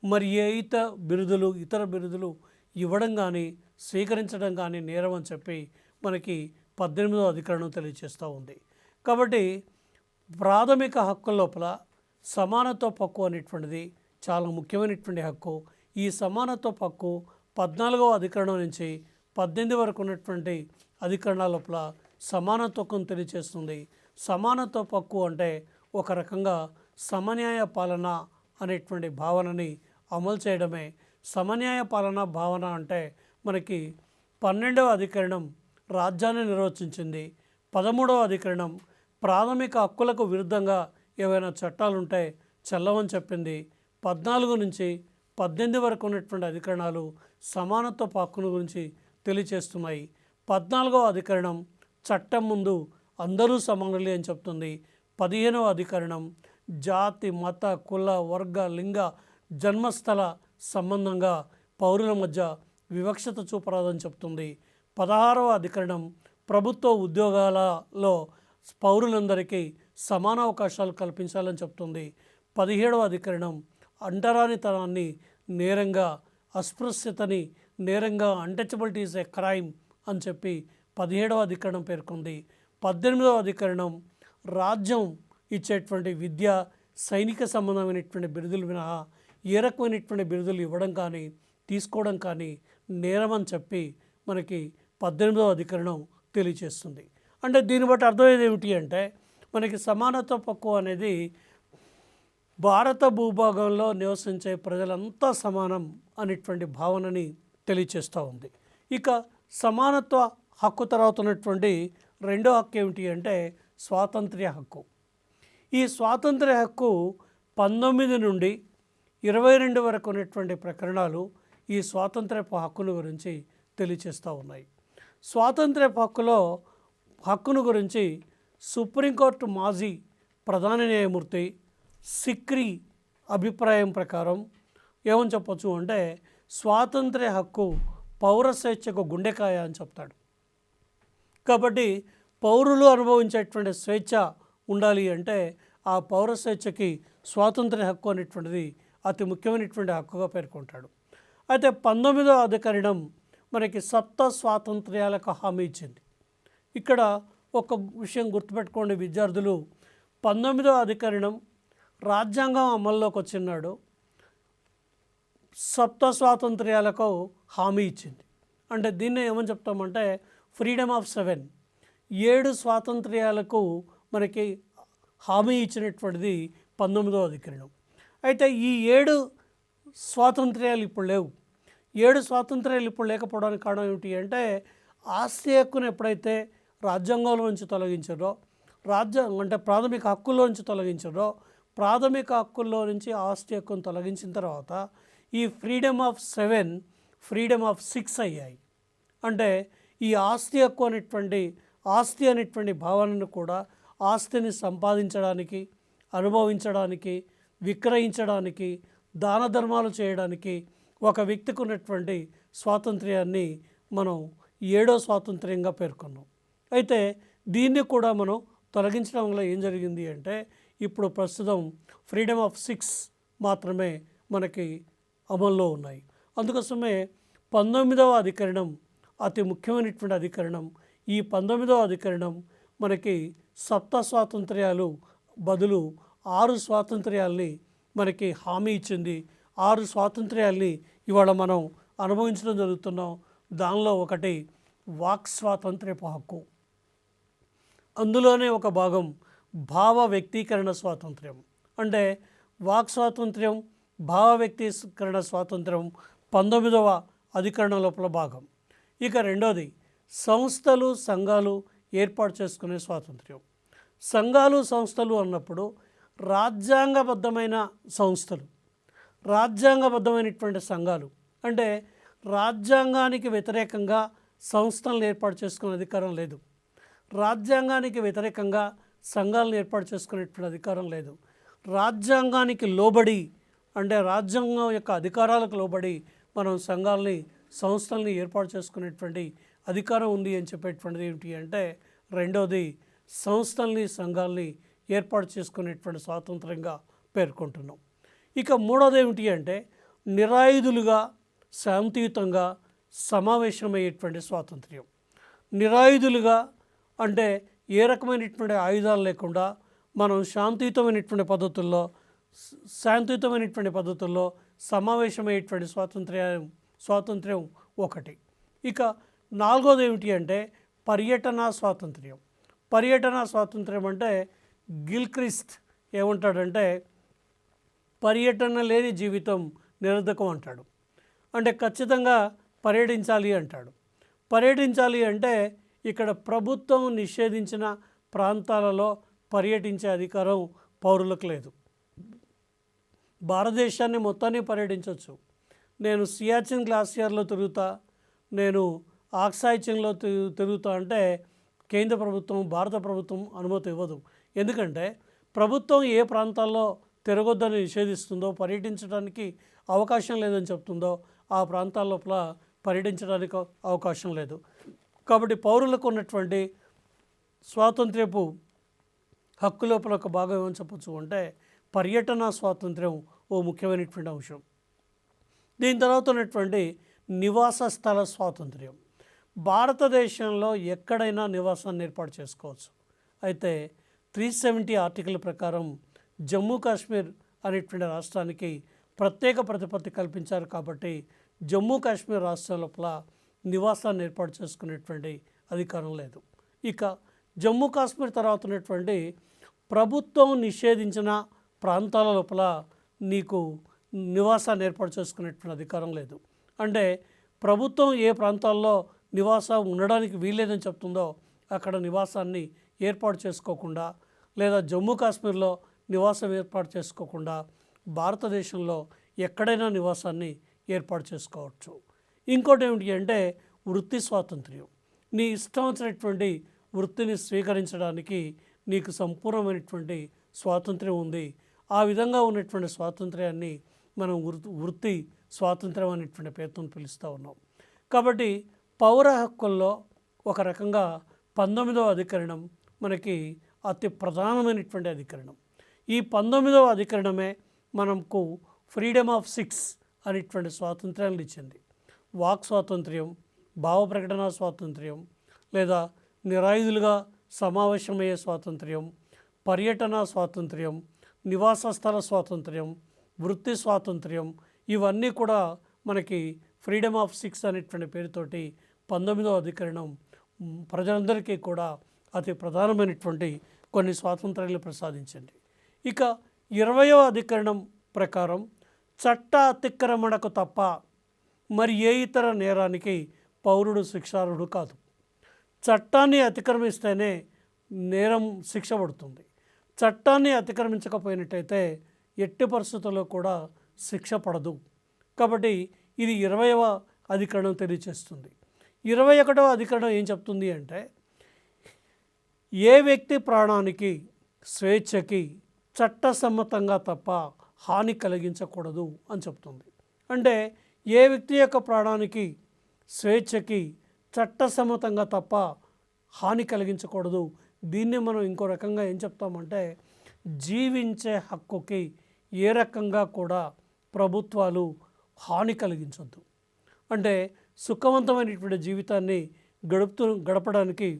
మరి ఏ ఇతర బిరుదులు ఇవ్వడం కానీ స్వీకరించడం కానీ నేరం అని చెప్పి మనకి 18వ అధికరణం తెలియజేస్తూ ఉంది. కాబట్టి ప్రాథమిక హక్కుల లోపల సమానత్వ హక్కు అనేటువంటిది చాలా ముఖ్యమైనటువంటి హక్కు. ఈ సమానత్వ హక్కు 14వ అధికరణం నుంచి 18 వరకు ఉన్నటువంటి అధికరణాల లోపల సమానత్వం తెలియజేస్తుంది. సమానత్వ హక్కు అంటే ఒక రకంగా సమన్యాయ పాలన అనేటువంటి భావనని అమలు చేయడమే. సమన్యాయ పాలన భావన అంటే మనకి 12వ అధికరణం రాజ్యాన్ని నిర్వచించింది. 13వ అధికరణం ప్రాథమిక హక్కులకు విరుద్ధంగా ఏవైనా చట్టాలు ఉంటే చెల్లవని చెప్పింది. 14 నుంచి 18 వరకు ఉన్నటువంటి అధికరణాలు సమానత్వ హక్కుల గురించి తెలియచేస్తున్నాయి. 14వ అధికరణం చట్టం ముందు అందరూ సమానులే అని చెప్తుంది. 15వ అధికరణం జాతి, మత, కుల, వర్గ, లింగ, జన్మస్థల సంబంధంగా పౌరుల మధ్య వివక్షత చూపరాదని చెప్తుంది. 16వ అధికరణం ప్రభుత్వ ఉద్యోగాలలో పౌరులందరికీ సమాన అవకాశాలు కల్పించాలని చెప్తుంది. 17వ అధికరణం అంటరానితనాన్ని నేరంగా, అస్పృశ్యతని నేరంగా, అన్టచబిలిటీ ఈజ్ ఏ క్రైమ్ అని చెప్పి 17వ అధికరణం పేర్కొంది. 18వ అధికరణం రాజ్యం ఇచ్చేటువంటి విద్య, సైనిక సంబంధమైనటువంటి బిరుదులు మినహా ఏ రకమైనటువంటి బిరుదులు ఇవ్వడం కానీ తీసుకోవడం కానీ నేరం అని చెప్పి మనకి 18వ అధికరణం తెలియచేస్తుంది. అంటే దీన్ని బట్టి అర్థమయ్యేది ఏమిటి అంటే మనకి సమానత్వ హక్కు అనేది భారత భూభాగంలో నివసించే ప్రజలంతా సమానం అనేటువంటి భావనని తెలియచేస్తూ ఉంది. ఇక సమానత్వ హక్కు తర్వాత ఉన్నటువంటి రెండో హక్కు ఏమిటి అంటే స్వాతంత్ర్య హక్కు. ఈ స్వాతంత్ర్య హక్కు 19 నుండి 22 వరకు ఉన్నటువంటి ప్రకరణాలు ఈ స్వాతంత్ర్య హక్కును గురించి తెలియచేస్తూ ఉన్నాయి. స్వాతంత్ర్య హక్కును గురించి సుప్రీంకోర్టు మాజీ ప్రధాన న్యాయమూర్తి సిక్రీ అభిప్రాయం ప్రకారం ఏమని చెప్పొచ్చు అంటే స్వాతంత్ర్య హక్కు పౌర స్వేచ్ఛకు గుండెకాయ అని చెప్తాడు. కాబట్టి పౌరులు అనుభవించేటువంటి స్వేచ్ఛ ఉండాలి అంటే ఆ పౌర స్వేచ్ఛకి స్వాతంత్ర్య హక్కు అనేటువంటిది అతి ముఖ్యమైనటువంటి హక్కుగా పేర్కొంటాడు. అయితే 19వ అధికరణం మనకి సప్త స్వాతంత్ర్యాలకు హామీ ఇచ్చింది. ఇక్కడ ఒక విషయం గుర్తుపెట్టుకోండి విద్యార్థులు, 19వ అధికరణం రాజ్యాంగం అమల్లోకి వచ్చినాడు సప్త స్వాతంత్ర్యాలకు హామీ ఇచ్చింది. అంటే దీన్ని ఏమని చెప్తామంటే ఫ్రీడమ్ ఆఫ్ 7, 7 స్వాతంత్ర్యాలకు మనకి హామీ ఇచ్చినటువంటిది 19వ అధికరణం. అయితే ఈ 7 స్వాతంత్ర్యాలు ఇప్పుడు లేవు. 7 స్వాతంత్ర్యాలు ఇప్పుడు లేకపోవడానికి కారణం ఏమిటి అంటే, ఆస్తి హక్కును ఎప్పుడైతే రాజ్యాంగంలో నుంచి తొలగించారో, అంటే ప్రాథమిక హక్కుల్లో నుంచి తొలగించారో, ప్రాథమిక హక్కుల్లో నుంచి ఆస్తి హక్కును తొలగించిన తర్వాత ఈ ఫ్రీడమ్ ఆఫ్ 7 ఫ్రీడమ్ ఆఫ్ 6 అయ్యాయి. అంటే ఈ ఆస్తి హక్కు ఆస్తి అనేటువంటి భావనను కూడా ఆస్తిని సంపాదించడానికి, అనుభవించడానికి, విక్రయించడానికి, దాన ధర్మాలు చేయడానికి ఒక వ్యక్తికి ఉన్నటువంటి స్వాతంత్ర్యాన్ని మనం 7వ స్వాతంత్ర్యంగా పేర్కొన్నాం. అయితే దీన్ని కూడా మనం తొలగించడం వల్ల ఏం జరిగింది అంటే, ఇప్పుడు ప్రస్తుతం ఫ్రీడమ్ ఆఫ్ 6 మాత్రమే మనకి అమల్లో ఉన్నాయి. అందుకోసమే 19వ అధికరణం అతి ముఖ్యమైనటువంటి అధికరణం. ఈ 19వ అధికరణం మనకి సప్త స్వాతంత్ర్యాలు బదులు 6 స్వాతంత్ర్యాల్ని మనకి హామీ ఇచ్చింది. 6 స్వాతంత్ర్యాల్ని ఇవాళ మనం అనుభవించడం జరుగుతున్నాం. దానిలో ఒకటి వాక్ స్వాతంత్ర్యపు హక్కు. అందులోనే ఒక భాగం భావ వ్యక్తీకరణ స్వాతంత్ర్యం. అంటే వాక్ స్వాతంత్ర్యం, భావ వ్యక్తీకరణ స్వాతంత్ర్యం 19వ అధికరణం లోపల భాగం. ఇక రెండోది సంస్థలు, సంఘాలు ఏర్పాటు చేసుకునే స్వాతంత్ర్యం. సంఘాలు, సంస్థలు అన్నప్పుడు రాజ్యాంగబద్ధమైన సంస్థలు, రాజ్యాంగబద్ధమైనటువంటి సంఘాలు. అంటే రాజ్యాంగానికి వ్యతిరేకంగా సంస్థలను ఏర్పాటు చేసుకునే అధికారం లేదు. రాజ్యాంగానికి వ్యతిరేకంగా సంఘాలను ఏర్పాటు చేసుకునేటువంటి అధికారం లేదు. రాజ్యాంగానికి లోబడి, అంటే రాజ్యాంగం యొక్క అధికారాలకు లోబడి మనం సంఘాలని, సంస్థల్ని ఏర్పాటు చేసుకునేటువంటి అధికారం ఉంది అని చెప్పేటువంటిది ఏమిటి అంటే, రెండోది సంస్థల్ని, సంఘాలని ఏర్పాటు చేసుకునేటువంటి స్వాతంత్రంగా పేర్కొంటున్నాం. ఇక మూడోది ఏమిటి అంటే, నిరాయుధులుగా శాంతియుతంగా సమావేశమయ్యేటువంటి స్వాతంత్ర్యం. నిరాయుధులుగా అంటే ఏ రకమైనటువంటి ఆయుధాలు లేకుండా మనం శాంతియుతమైనటువంటి పద్ధతుల్లో సమావేశమయ్యేటువంటి స్వాతంత్ర్యం ఒకటి. ఇక నాలుగోది ఏమిటి అంటే పర్యటన స్వాతంత్ర్యం. పర్యటన స్వాతంత్ర్యం అంటే గిల్క్రిస్ట్ ఏమంటాడంటే, పర్యటన లేని జీవితం నిరర్ధకం అంటాడు. అంటే ఖచ్చితంగా పర్యటించాలి అంటాడు. పర్యటించాలి అంటే ఇక్కడ ప్రభుత్వం నిషేధించిన ప్రాంతాలలో పర్యటించే అధికారం పౌరులకు లేదు. భారతదేశాన్ని మొత్తాన్ని పర్యటించవచ్చు. నేను సియాచిన్ గ్లాసియర్లో తిరుగుతా, నేను ఆక్సాయిచిన్లో తిరుగుతా అంటే కేంద్ర ప్రభుత్వం, భారత ప్రభుత్వం అనుమతి ఇవ్వదు. ఎందుకంటే ప్రభుత్వం ఏ ప్రాంతాల్లో తిరగొద్దని నిషేధిస్తుందో, పర్యటించడానికి అవకాశం లేదని చెప్తుందో ఆ ప్రాంతాల లోపల పర్యటించడానికి అవకాశం లేదు. కాబట్టి పౌరులకు ఉన్నటువంటి స్వాతంత్ర్యపు హక్కు లోపల ఒక భాగం ఏమని చెప్పచ్చు అంటే పర్యటన స్వాతంత్ర్యం ఓ ముఖ్యమైనటువంటి అంశం. దీని తర్వాత ఉన్నటువంటి నివాస స్థల స్వాతంత్ర్యం. భారతదేశంలో ఎక్కడైనా నివాసాన్ని ఏర్పాటు చేసుకోవచ్చు. అయితే 370 ఆర్టికల్ ప్రకారం జమ్మూ కాశ్మీర్ అనేటువంటి రాష్ట్రానికి ప్రత్యేక ప్రతిపత్తి కల్పించారు. కాబట్టి జమ్మూ కాశ్మీర్ రాష్ట్రం లోపల నివాసాన్ని ఏర్పాటు చేసుకునేటువంటి అధికారం లేదు. ఇక జమ్మూ కాశ్మీర్ తర్వాత ఉన్నటువంటి ప్రభుత్వం నిషేధించిన ప్రాంతాల లోపల నీకు నివాసాన్ని ఏర్పాటు చేసుకునేటువంటి అధికారం లేదు. అంటే ప్రభుత్వం ఏ ప్రాంతాల్లో నివాసం ఉండడానికి వీల్లేదని చెప్తుందో అక్కడ నివాసాన్ని ఏర్పాటు చేసుకోకుండా, లేదా జమ్మూ కాశ్మీర్లో నివాసం ఏర్పాటు చేసుకోకుండా భారతదేశంలో ఎక్కడైనా నివాసాన్ని ఏర్పాటు చేసుకోవచ్చు. ఇంకోటి ఏమిటి అంటే వృత్తి స్వాతంత్ర్యం. నీ ఇష్టం వచ్చినటువంటి వృత్తిని స్వీకరించడానికి నీకు సంపూర్ణమైనటువంటి స్వాతంత్ర్యం ఉంది. ఆ విధంగా ఉన్నటువంటి స్వాతంత్ర్యాన్ని మనం వృత్తి స్వాతంత్ర్యం అనేటువంటి పేరుతో పిలుస్తూ ఉన్నాం. కాబట్టి పౌర హక్కుల్లో ఒక రకంగా 19వ అధికరణం మనకి అతి ప్రధానమైనటువంటి అధికరణం. ఈ 19వ అధికరణమే మనకు ఫ్రీడమ్ ఆఫ్ 6 అనేటువంటి స్వాతంత్ర్యాలను ఇచ్చింది. వాక్ స్వాతంత్ర్యం, భావ ప్రకటన స్వాతంత్ర్యం, లేదా నిరాయుధులుగా సమావేశమయ్యే స్వాతంత్ర్యం, పర్యటన స్వాతంత్ర్యం, నివాస స్థల స్వాతంత్ర్యం, వృత్తి స్వాతంత్ర్యం, ఇవన్నీ కూడా మనకి ఫ్రీడమ్ ఆఫ్ 6 అనేటువంటి పేరుతోటి 19వ అధికరణం ప్రజలందరికీ కూడా అతి ప్రధానమైనటువంటి కొన్ని స్వాతంత్రాలు ప్రసాదించింది. ఇక 20వ అధికరణం ప్రకారం చట్ట అతిక్రమణకు తప్ప మరి ఏ ఇతర నేరానికి పౌరుడు శిక్షార్హుడు కాదు. చట్టాన్ని అతిక్రమిస్తేనే నేరం శిక్ష పడుతుంది. చట్టాన్ని అతిక్రమించకపోయినట్టయితే ఎట్టి పరిస్థితుల్లో కూడా శిక్ష పడదు. కాబట్టి ఇది 20వ అధికరణం తెలియచేస్తుంది. 21వ అధికరణం ఏం చెప్తుంది అంటే, ఏ వ్యక్తి ప్రాణానికి స్వేచ్ఛకి చట్టసమ్మతంగా తప్ప హాని కలిగించకూడదు అని చెప్తుంది. అంటే ఏ వ్యక్తి యొక్క ప్రాణానికి స్వేచ్ఛకి చట్టసమ్మతంగా తప్ప హాని కలిగించకూడదు. దీన్ని మనం ఇంకో రకంగా ఏం చెప్తామంటే, జీవించే హక్కుకి ఏ రకంగా కూడా ప్రభుత్వాలు హాని కలిగించొద్దు. అంటే సుఖవంతమైనటువంటి జీవితాన్ని గడపడానికి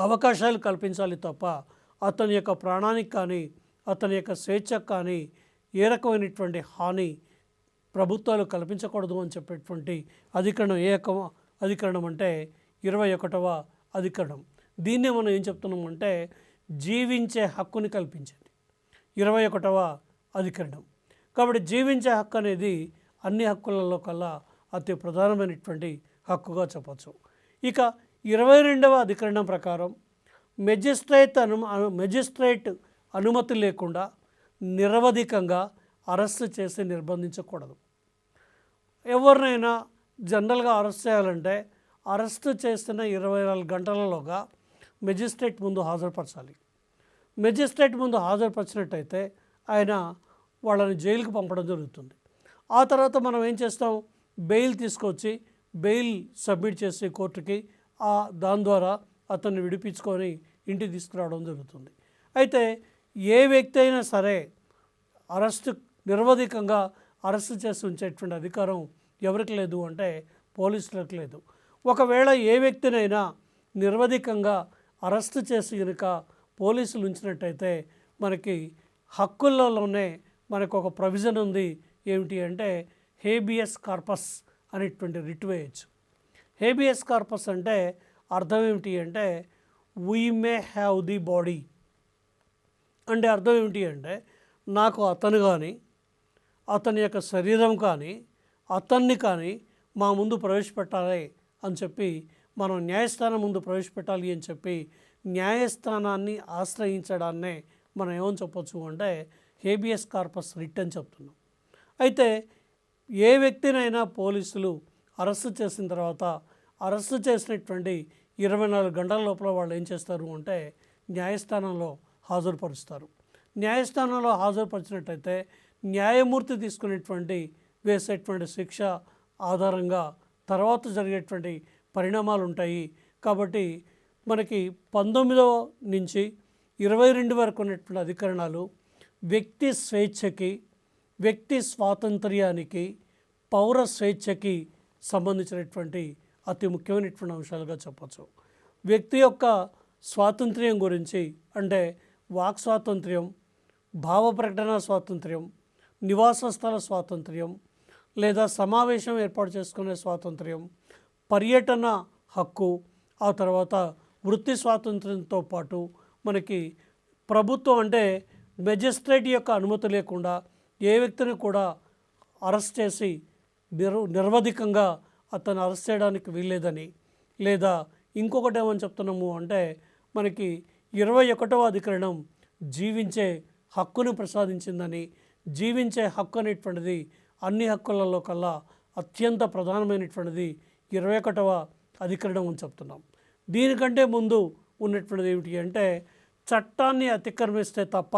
అవకాశాలు కల్పించాలి తప్ప అతని యొక్క ప్రాణానికి కానీ అతని యొక్క స్వేచ్ఛకు కానీ ఏ రకమైనటువంటి హాని ప్రభుత్వాలు కల్పించకూడదు అని చెప్పేటువంటి అధికరణం ఏ అధికరణం అంటే 21వ అధికరణం. దీన్నే మనం ఏం చెప్తున్నామంటే జీవించే హక్కుని కల్పించింది 21వ అధికరణం. కాబట్టి జీవించే హక్కు అనేది అన్ని హక్కులలో కల్లా అతి ప్రధానమైనటువంటి హక్కుగా చెప్పచ్చు. ఇక 22వ అధికరణం ప్రకారం మెజిస్ట్రేట్ అనుమతి లేకుండా నిరవధికంగా అరెస్ట్ చేసి నిర్బంధించకూడదు. ఎవరినైనా జనరల్గా అరెస్ట్ చేయాలంటే అరెస్ట్ చేసిన 24 గంటలలోగా మెజిస్ట్రేట్ ముందు హాజరుపరచాలి. మెజిస్ట్రేట్ ముందు హాజరుపరిచినట్టయితే ఆయన వాళ్ళని జైలుకి పంపడం జరుగుతుంది. ఆ తర్వాత మనం ఏం చేస్తాం, బెయిల్ తీసుకొచ్చి బెయిల్ సబ్మిట్ చేసి కోర్టుకి దాని ద్వారా అతన్ని విడిపించుకొని ఇంటికి తీసుకురావడం జరుగుతుంది. అయితే ఏ వ్యక్తి అయినా సరే నిరవధికంగా అరెస్ట్ చేసి ఉంచేటువంటి అధికారం ఎవరికి లేదు అంటే పోలీసులకు లేదు. ఒకవేళ ఏ వ్యక్తినైనా నిరవధికంగా అరెస్ట్ చేసి కనుక పోలీసులు ఉంచినట్టయితే మనకి హక్కులలోనే మనకు ఒక ప్రొవిజన్ ఉంది. ఏమిటి అంటే హేబియస్ కార్పస్ అనేటువంటి రిట్ వేయచ్చు. హేబియస్ కార్పస్ అంటే అర్థం ఏమిటి అంటే we may have the body అంటే అర్థం ఏమిటి అంటే నాకు అతను కానీ అతని యొక్క శరీరం కానీ అతన్ని కానీ మా ముందు ప్రవేశపెట్టాలి అని చెప్పి మనం న్యాయస్థానం ముందు ప్రవేశపెట్టాలి అని చెప్పి న్యాయస్థానాన్ని ఆశ్రయించడాన్నే మనం ఏమని చెప్పొచ్చు అంటే హేబియస్ కార్పస్ రిట్ అని చెప్తున్నాం. అయితే ఏ వ్యక్తినైనా పోలీసులు అరెస్టు చేసిన తర్వాత అరెస్టు చేసినటువంటి 24 గంటల లోపల వాళ్ళు ఏం చేస్తారు అంటే న్యాయస్థానంలో హాజరుపరుస్తారు. న్యాయస్థానంలో హాజరుపరిచినట్టయితే న్యాయమూర్తి తీసుకునేటువంటి వేసేటువంటి శిక్ష ఆధారంగా తర్వాత జరిగేటువంటి పరిణామాలు ఉంటాయి. కాబట్టి మనకి 19వ నుంచి 22 వరకు ఉన్నటువంటి అధికరణాలు వ్యక్తి స్వేచ్ఛకి, వ్యక్తి స్వాతంత్ర్యానికి, పౌర స్వేచ్ఛకి సంబంధించినటువంటి అతి ముఖ్యమైనటువంటి అంశాలుగా చెప్పచ్చు. వ్యక్తి యొక్క స్వాతంత్ర్యం గురించి అంటే వాక్ స్వాతంత్ర్యం, భావ ప్రకటన స్వాతంత్ర్యం, నివాస స్థల స్వాతంత్ర్యం లేదా సమావేశం ఏర్పాటు చేసుకునే స్వాతంత్ర్యం, పర్యటన హక్కు, ఆ తర్వాత వృత్తి స్వాతంత్ర్యంతో పాటు మనకి ప్రభుత్వం అంటే మెజిస్ట్రేట్ యొక్క అనుమతి లేకుండా ఏ వ్యక్తిని కూడా అరెస్ట్ చేసి నిరవధికంగా అతను అరెస్ట్ చేయడానికి వీల్లేదని, లేదా ఇంకొకటి ఏమని చెప్తున్నాము అంటే మనకి 21వ అధికరణం జీవించే హక్కును ప్రసాదించిందని, జీవించే హక్కు అనేటువంటిది అన్ని హక్కులలో కల్లా అత్యంత ప్రధానమైనటువంటిది 21వ అధికరణం అని చెప్తున్నాం. దీనికంటే ముందు ఉన్నటువంటిది ఏమిటి అంటే చట్టాన్ని అతిక్రమిస్తే తప్ప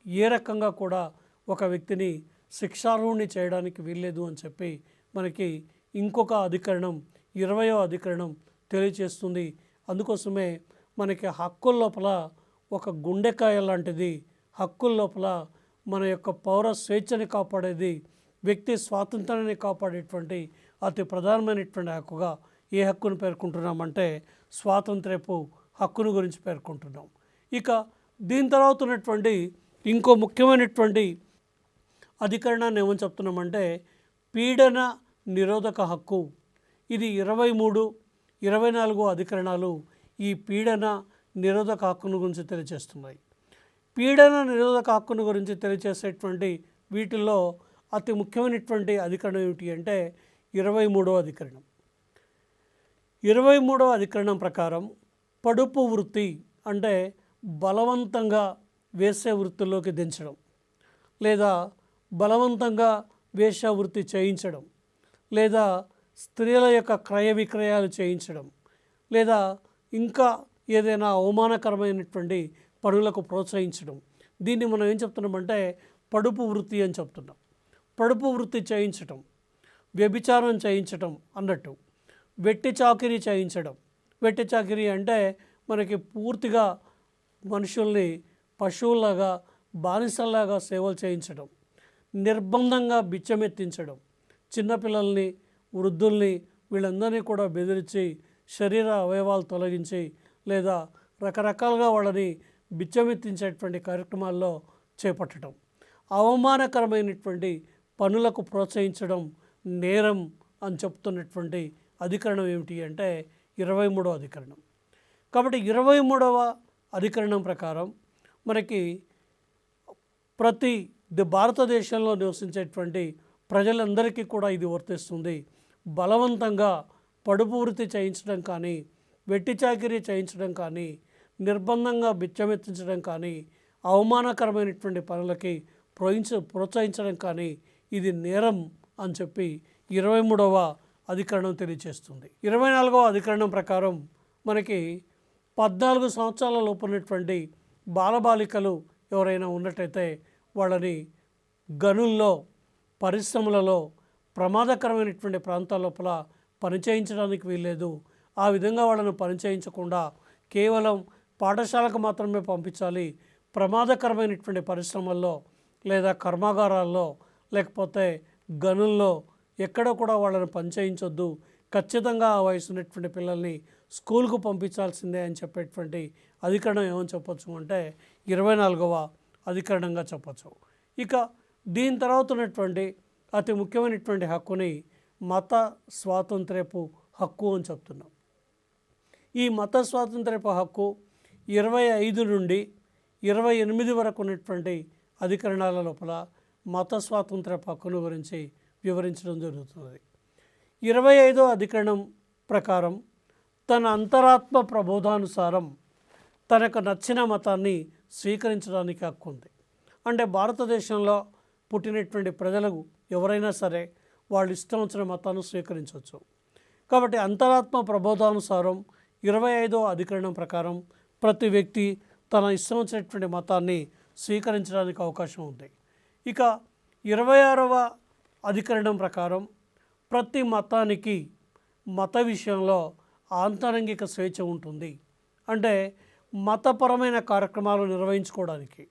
ఏ రకంగా కూడా ఒక వ్యక్తిని శిక్షార్హుణ్ణి చేయడానికి వీల్లేదు అని చెప్పి మనకి ఇంకొక అధికరణం 20వ అధికరణం తెలియచేస్తుంది. అందుకోసమే మనకి హక్కుల లోపల ఒక గుండెకాయ లాంటిది, హక్కుల లోపల మన యొక్క పౌర స్వేచ్ఛని కాపాడేది, వ్యక్తి స్వాతంత్రాన్ని కాపాడేటువంటి అతి ప్రధానమైనటువంటి హక్కుగా ఏ హక్కును పేర్కొంటున్నామంటే స్వాతంత్ర్యపు హక్కును గురించి పేర్కొంటున్నాం. ఇక దీని తర్వాత ఉన్నటువంటి ఇంకో ముఖ్యమైనటువంటి అధికరణాన్ని ఏమని చెప్తున్నామంటే పీడన నిరోధక హక్కు. ఇది 23, 24 అధికరణాలు ఈ పీడన నిరోధక హక్కును గురించి తెలియజేస్తున్నాయి. పీడన నిరోధక హక్కును గురించి తెలియజేసేటువంటి వీటిల్లో అతి ముఖ్యమైనటువంటి అధికరణం ఏమిటి అంటే 23వ అధికరణం. 23వ అధికరణం ప్రకారం పడుపు వృత్తి అంటే బలవంతంగా వేశ్య వృత్తిలోకి దించడం, లేదా బలవంతంగా వేశ్య వృత్తి చేయించడం, లేదా స్త్రీల యొక్క క్రయ విక్రయాలు చేయించడం, లేదా ఇంకా ఏదైనా అవమానకరమైనటువంటి పనులకు ప్రోత్సహించడం, దీన్ని మనం ఏం చెప్తున్నామంటే పడుపు వృత్తి అని చెప్తున్నాం. పడుపు వృత్తి చేయించడం, వ్యభిచారం చేయించడం అన్నట్టు. వెట్టి చాకిరీ చేయించడం, వెట్టి చాకిరీ అంటే మనకి పూర్తిగా మనుషుల్ని పశువులాగా బానిసల్లాగా సేవలు చేయించడం, నిర్బంధంగా బిచ్చమెత్తించడం, చిన్నపిల్లల్ని వృద్ధుల్ని వీళ్ళందరినీ కూడా బెదిరించి శరీర అవయవాలు తొలగించి లేదా రకరకాలుగా వాళ్ళని బిచ్చమెత్తించేటువంటి కార్యక్రమాల్లో చేపట్టడం, అవమానకరమైనటువంటి పనులకు ప్రోత్సహించడం నేరం అని చెప్తున్నటువంటి అధికరణం ఏమిటి అంటే 23వ అధికరణం. కాబట్టి 23వ అధికరణం ప్రకారం మనకి ప్రతి భారతదేశంలో నివసించేటువంటి ప్రజలందరికీ కూడా ఇది వర్తిస్తుంది. బలవంతంగా పడుపు వృత్తి చేయించడం కానీ, వెట్టి చాకిరీ చేయించడం కానీ, నిర్బంధంగా బిచ్చమెత్తించడం కానీ, అవమానకరమైనటువంటి పనులకి ప్రోత్సహించడం కానీ ఇది నేరం అని చెప్పి 23వ అధికరణం తెలియజేస్తుంది. 24వ అధికరణం ప్రకారం మనకి 14 సంవత్సరాల లోపు ఉన్నటువంటి బాలబాలికలు ఎవరైనా ఉన్నట్టయితే వాళ్ళని గనుల్లో, పరిశ్రమలలో, ప్రమాదకరమైనటువంటి ప్రాంతాల లోపల పనిచేయించడానికి వీల్లేదు. ఆ విధంగా వాళ్ళను పనిచేయించకుండా కేవలం పాఠశాలకు మాత్రమే పంపించాలి. ప్రమాదకరమైనటువంటి పరిశ్రమల్లో లేదా కర్మాగారాల్లో లేకపోతే గనుల్లో ఎక్కడ కూడా వాళ్ళని పనిచేయించొద్దు. ఖచ్చితంగా ఆ వయసు ఉన్నటువంటి పిల్లల్ని స్కూల్కు పంపించాల్సిందే అని చెప్పేటువంటి అధికరణం ఏమని చెప్పొచ్చు అంటే 24వ అధికరణంగా చెప్పచ్చు. ఇక దీని తర్వాత ఉన్నటువంటి అతి ముఖ్యమైనటువంటి హక్కుని మత స్వాతంత్ర్యపు హక్కు అని చెప్తున్నాం. ఈ మత స్వాతంత్ర్యపు హక్కు 25 నుండి 28 వరకు ఉన్నటువంటి అధికరణాల లోపల మత స్వాతంత్ర్యపు హక్కును గురించి వివరించడం జరుగుతుంది. 25వ అధికరణం ప్రకారం తన అంతరాత్మ ప్రబోధానుసారం తనకు నచ్చిన మతాన్ని స్వీకరించడానికి హక్కు ఉంది. అంటే భారతదేశంలో పుట్టినటువంటి ప్రజలకు ఎవరైనా సరే వాళ్ళు ఇష్టం వచ్చిన మతాన్ని స్వీకరించవచ్చు. కాబట్టి అంతరాత్మ ప్రబోధానుసారం 25వ అధికరణం ప్రకారం ప్రతి వ్యక్తి తన ఇష్టం వచ్చినటువంటి మతాన్ని స్వీకరించడానికి అవకాశం ఉంది. ఇక 26వ అధికరణం ప్రకారం ప్రతి మతానికి మత విషయంలో ఆంతరంగిక స్వేచ్ఛ ఉంటుంది. అంటే మతపరమైన కార్యక్రమాలు నిర్వహించుకోవడానికి,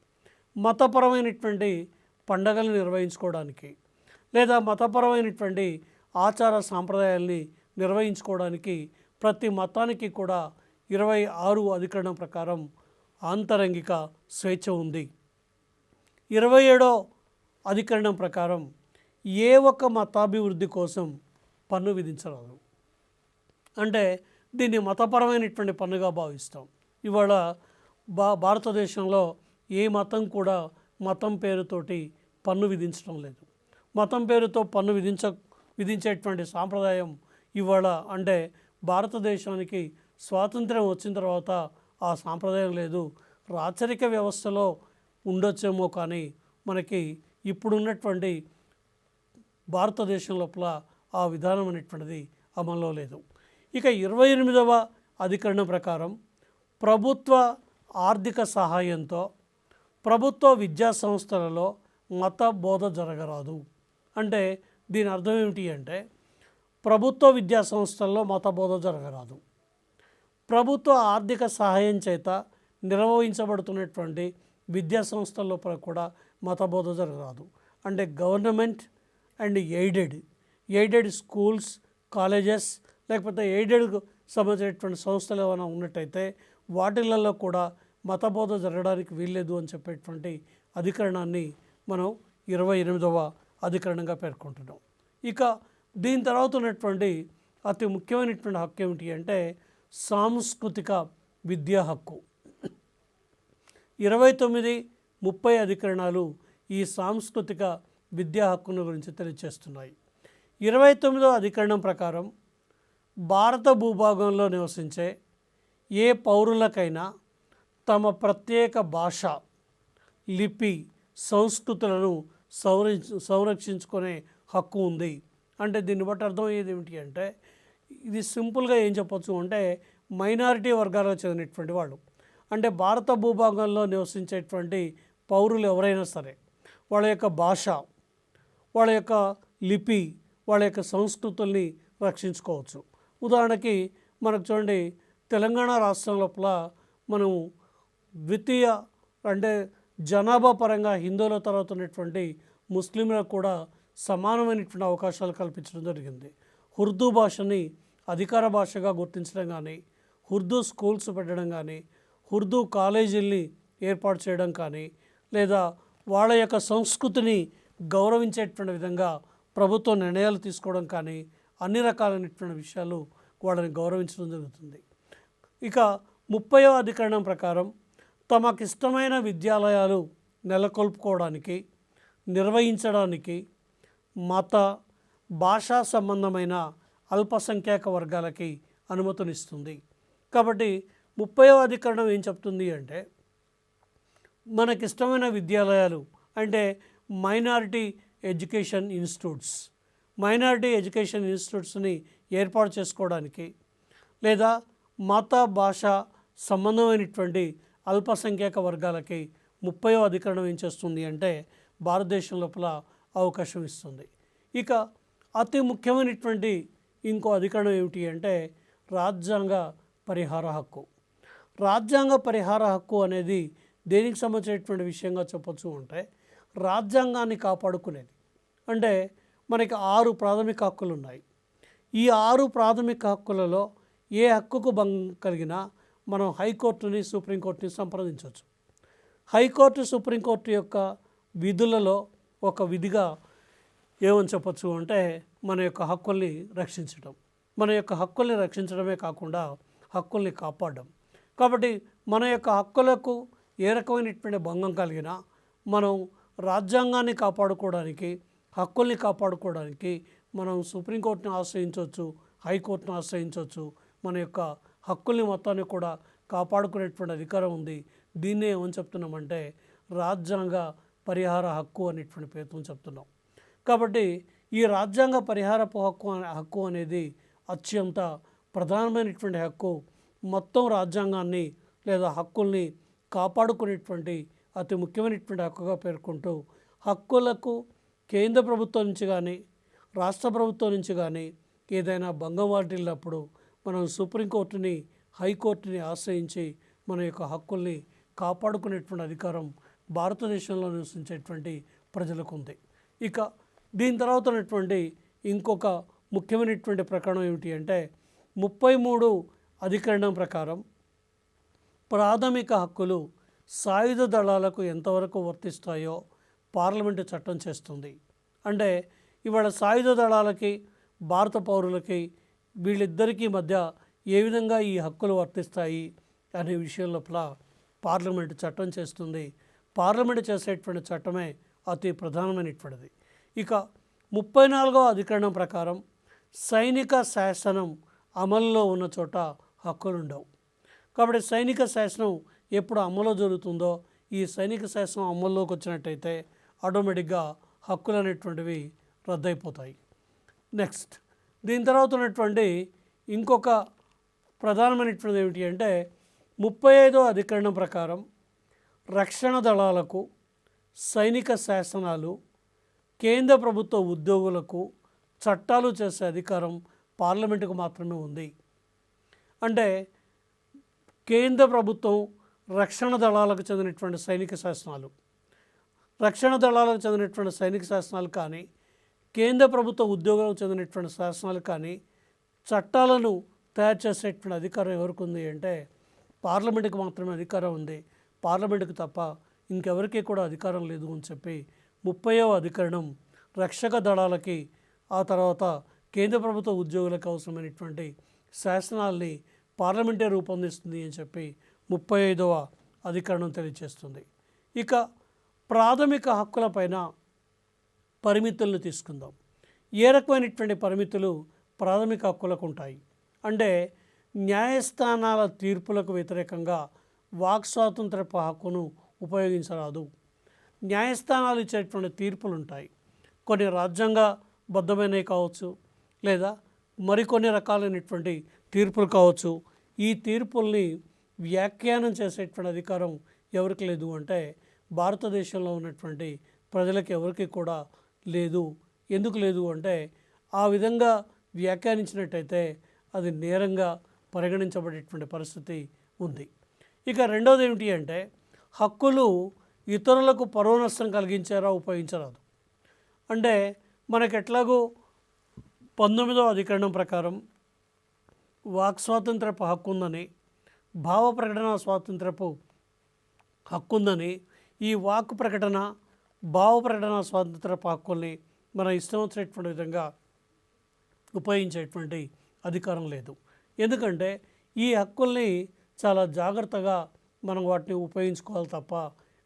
మతపరమైనటువంటి పండగలు నిర్వహించుకోవడానికి, లేదా మతపరమైనటువంటి ఆచార సాంప్రదాయాల్ని నిర్వహించుకోవడానికి ప్రతి మతానికి కూడా 26వ అధికరణం ప్రకారం ఆంతరంగిక స్వేచ్ఛ ఉంది. 27వ అధికరణం ప్రకారం ఏ ఒక్క మతాభివృద్ధి కోసం పన్ను విధించరాదు. అంటే దీన్ని మతపరమైనటువంటి పన్నుగా భావిస్తాం. ఇవాళ భారతదేశంలో ఏ మతం కూడా మతం పేరుతోటి పన్ను విధించడం లేదు. మతం పేరుతో పన్ను విధించేటువంటి సాంప్రదాయం ఇవాళ అంటే భారతదేశానికి స్వాతంత్ర్యం వచ్చిన తర్వాత ఆ సాంప్రదాయం లేదు. రాచరిక వ్యవస్థలో ఉండొచ్చేమో కానీ మనకి ఇప్పుడున్నటువంటి భారతదేశం లోపల ఆ విధానం అనేటువంటిది అమల్లో లేదు. ఇక 28వ అధికరణం ప్రకారం ప్రభుత్వ ఆర్థిక సహాయంతో ప్రభుత్వ విద్యా సంస్థలలో మత బోధ జరగరాదు. అంటే దీని అర్థం ఏమిటి అంటే ప్రభుత్వ విద్యా సంస్థల్లో మత బోధ జరగరాదు. ప్రభుత్వ ఆర్థిక సహాయం చేత నిర్వహించబడుతున్నటువంటి విద్యా సంస్థల లోపల కూడా మత బోధ జరగరాదు. అంటే government and aided schools, colleges లేకపోతే ఎయిడెడ్కు సంబంధించినటువంటి సంస్థలు ఏమైనా ఉన్నట్టయితే వాటిలలో కూడా మత బోధ జరగడానికి వీల్లేదు అని చెప్పేటువంటి అధికరణాన్ని మనం 28వ అధికరణంగా పేర్కొంటున్నాం. ఇక దీని తర్వాత ఉన్నటువంటి అతి ముఖ్యమైనటువంటి హక్కు ఏమిటి అంటే సాంస్కృతిక విద్యా హక్కు. 29, 30 అధికరణాలు ఈ సాంస్కృతిక విద్యా హక్కును గురించి తెలియజేస్తున్నాయి. 29వ అధికరణం ప్రకారం భారత భూభాగంలో నివసించే ఏ పౌరులకైనా తమ ప్రత్యేక భాష, లిపి, సంస్కృతులను సంరక్షించుకునే హక్కు ఉంది. అంటే దీన్ని బట్టి అర్థమయ్యేది ఏమిటి అంటే, ఇది సింపుల్గా ఏం చెప్పొచ్చు అంటే, మైనారిటీ వర్గాలకు చెందినటువంటి వాళ్ళు, అంటే భారత భూభాగంలో నివసించేటువంటి పౌరులు ఎవరైనా సరే వాళ్ళ యొక్క భాష, వాళ్ళ యొక్క లిపి, వాళ్ళ యొక్క సంస్కృతుల్ని రక్షించుకోవచ్చు. ఉదాహరణకి మనకు చూడండి, తెలంగాణ రాష్ట్రం లోపల మనం ద్వితీయ అంటే జనాభా పరంగా హిందువుల తర్వాత ఉన్నటువంటి ముస్లింలకు కూడా సమానమైనటువంటి అవకాశాలు కల్పించడం జరిగింది. ఉర్దూ భాషని అధికార భాషగా గుర్తించడం కానీ, ఉర్దూ స్కూల్స్ పెట్టడం కానీ, ఉర్దూ కాలేజీల్ని ఏర్పాటు చేయడం కానీ, లేదా వాళ్ళ యొక్క సంస్కృతిని గౌరవించేటువంటి విధంగా ప్రభుత్వం నిర్ణయాలు తీసుకోవడం కానీ, అన్ని రకాలైనటువంటి విషయాలు వాళ్ళని గౌరవించడం జరుగుతుంది. ఇక 30వ అధికరణం ప్రకారం తమకిష్టమైన విద్యాలయాలు నెలకొల్పుకోవడానికి, నిర్వహించడానికి మత, భాషా సంబంధమైన అల్పసంఖ్యాక వర్గాలకి అనుమతినిస్తుంది. కాబట్టి 30వ అధికరణం ఏం చెప్తుంది అంటే, మనకిష్టమైన విద్యాలయాలు అంటే మైనారిటీ ఎడ్యుకేషన్ ఇన్స్టిట్యూట్స్ని ఏర్పాటు చేసుకోవడానికి, లేదా మత, భాష సంబంధమైనటువంటి అల్పసంఖ్యాక వర్గాలకి 30వ అధికరణం ఏం చేస్తుంది అంటే భారతదేశం లోపల అవకాశం ఇస్తుంది. ఇక అతి ముఖ్యమైనటువంటి ఇంకో అధికరణం ఏమిటి అంటే రాజ్యాంగ పరిహార హక్కు. రాజ్యాంగ పరిహార హక్కు అనేది దేనికి సంబంధించినటువంటి విషయంగా చెప్పొచ్చు అంటే, రాజ్యాంగాన్ని కాపాడుకునేది. అంటే మనకి 6 ప్రాథమిక హక్కులు ఉన్నాయి. ఈ 6 ప్రాథమిక హక్కులలో ఏ హక్కుకు భంగం కలిగినా మనం హైకోర్టుని, సుప్రీంకోర్టుని సంప్రదించవచ్చు. హైకోర్టు, సుప్రీంకోర్టు యొక్క విధులలో ఒక విధిగా ఏమని చెప్పచ్చు అంటే మన యొక్క హక్కుల్ని రక్షించడం. మన యొక్క హక్కుల్ని రక్షించడమే కాకుండా హక్కుల్ని కాపాడడం. కాబట్టి మన యొక్క హక్కులకు ఏ రకమైనటువంటి భంగం కలిగినా మనం రాజ్యాంగాన్ని కాపాడుకోవడానికి, హక్కుల్ని కాపాడుకోవడానికి మనం సుప్రీంకోర్టుని ఆశ్రయించవచ్చు, హైకోర్టును ఆశ్రయించవచ్చు. మన యొక్క హక్కుల్ని మొత్తాన్ని కూడా కాపాడుకునేటువంటి అధికారం ఉంది. దీన్నే ఏమని చెప్తున్నామంటే రాజ్యాంగ పరిహార హక్కు అనేటువంటి పేరుతో చెప్తున్నాం. కాబట్టి ఈ రాజ్యాంగ పరిహారపు హక్కు అనేది అత్యంత ప్రధానమైనటువంటి హక్కు. మొత్తం రాజ్యాంగాన్ని లేదా హక్కుల్ని కాపాడుకునేటువంటి అతి ముఖ్యమైనటువంటి హక్కుగా పేర్కొంటూ, హక్కులకు కేంద్ర ప్రభుత్వం నుంచి కానీ, రాష్ట్ర ప్రభుత్వం నుంచి కానీ ఏదైనా భంగం వాటిల్లినప్పుడు మనం సుప్రీంకోర్టుని, హైకోర్టుని ఆశ్రయించి మన యొక్క హక్కుల్ని కాపాడుకునేటువంటి అధికారం భారతదేశంలో నివసించేటువంటి ప్రజలకు ఉంది. ఇక దీని తర్వాత ఉన్నటువంటి ఇంకొక ముఖ్యమైనటువంటి ప్రకరణం ఏమిటి అంటే 33 అధికరణం ప్రకారం ప్రాథమిక హక్కులు సాయుధ దళాలకు ఎంతవరకు వర్తిస్తాయో పార్లమెంటు చట్టం చేస్తుంది. అంటే ఇవాళ సాయుధ దళాలకి, భారత పౌరులకి వీళ్ళిద్దరికీ మధ్య ఏ విధంగా ఈ హక్కులు వర్తిస్తాయి అనే విషయం లోపల పార్లమెంటు చట్టం చేస్తుంది. పార్లమెంటు చేసేటువంటి చట్టమే అతి ప్రధానమైనటువంటిది. ఇక 34వ అధికరణం ప్రకారం సైనిక శాసనం అమల్లో ఉన్న చోట హక్కులు ఉండవు. కాబట్టి సైనిక శాసనం ఎప్పుడు అమలు జరుగుతుందో, ఈ సైనిక శాసనం అమల్లోకి వచ్చినట్టయితే ఆటోమేటిక్గా హక్కులు అనేటువంటివి రద్దయిపోతాయి. నెక్స్ట్ దీని తర్వాత ఉన్నటువంటి ఇంకొక ప్రధానమైనటువంటిది ఏమిటి అంటే 35వ అధికరణం ప్రకారం రక్షణ దళాలకు, సైనిక శాసనాలు, కేంద్ర ప్రభుత్వ ఉద్యోగులకు చట్టాలు చేసే అధికారం పార్లమెంటుకు మాత్రమే ఉంది. అంటే కేంద్ర ప్రభుత్వం రక్షణ దళాలకు చెందినటువంటి సైనిక శాసనాలు, రక్షణ దళాలకు చెందినటువంటి సైనిక శాసనాలు కానీ, కేంద్ర ప్రభుత్వ ఉద్యోగులకు చెందినటువంటి శాసనాలు కానీ చట్టాలను తయారు చేసేటువంటి అధికారం ఎవరికి ఉంది అంటే పార్లమెంటుకి మాత్రమే అధికారం ఉంది. పార్లమెంటుకు తప్ప ఇంకెవరికి కూడా అధికారం లేదు అని చెప్పి 30వ అధికరణం రక్షక దళాలకి, ఆ తర్వాత కేంద్ర ప్రభుత్వ ఉద్యోగులకు అవసరమైనటువంటి శాసనాల్ని పార్లమెంటే రూపొందిస్తుంది అని చెప్పి 35వ అధికరణం తెలియజేస్తుంది. ఇక ప్రాథమిక హక్కులపైన పరిమితులను తీసుకుందాం. ఏ రకమైనటువంటి పరిమితులు ప్రాథమిక హక్కులకు ఉంటాయి అంటే, న్యాయస్థానాల తీర్పులకు వ్యతిరేకంగా వాక్ స్వాతంత్రపు హక్కును ఉపయోగించరాదు. న్యాయస్థానాలు ఇచ్చేటువంటి తీర్పులు ఉంటాయి, కొన్ని రాజ్యాంగబద్ధమైనవి కావచ్చు, లేదా మరికొన్ని రకాలైనటువంటి తీర్పులు కావచ్చు. ఈ తీర్పుల్ని వ్యాఖ్యానం చేసేటువంటి అధికారం ఎవరికి లేదు అంటే, భారతదేశంలో ఉన్నటువంటి ప్రజలకు ఎవరికి కూడా లేదు. ఎందుకు లేదు అంటే, ఆ విధంగా వ్యాఖ్యానించినట్టయితే అది నేరంగా పరిగణించబడేటువంటి పరిస్థితి ఉంది. ఇక రెండోది ఏమిటి అంటే, హక్కులు ఇతరులకు పరువు నష్టం కలిగించారా ఉపయోగించరాదు. అంటే మనకు ఎట్లాగో 19వ అధికరణం ప్రకారం వాక్ స్వాతంత్రపు హక్కు ఉందని, భావ ప్రకటన స్వాతంత్రపు హక్కు ఉందని, ఈ వాక్ ప్రకటన భావ ప్రకటన స్వాతంత్రపు హక్కుల్ని మన ఇష్టం వచ్చినటువంటి విధంగా ఉపయోగించేటువంటి అధికారం లేదు. ఎందుకంటే ఈ హక్కుల్ని చాలా జాగ్రత్తగా మనం వాటిని ఉపయోగించుకోవాలి తప్ప,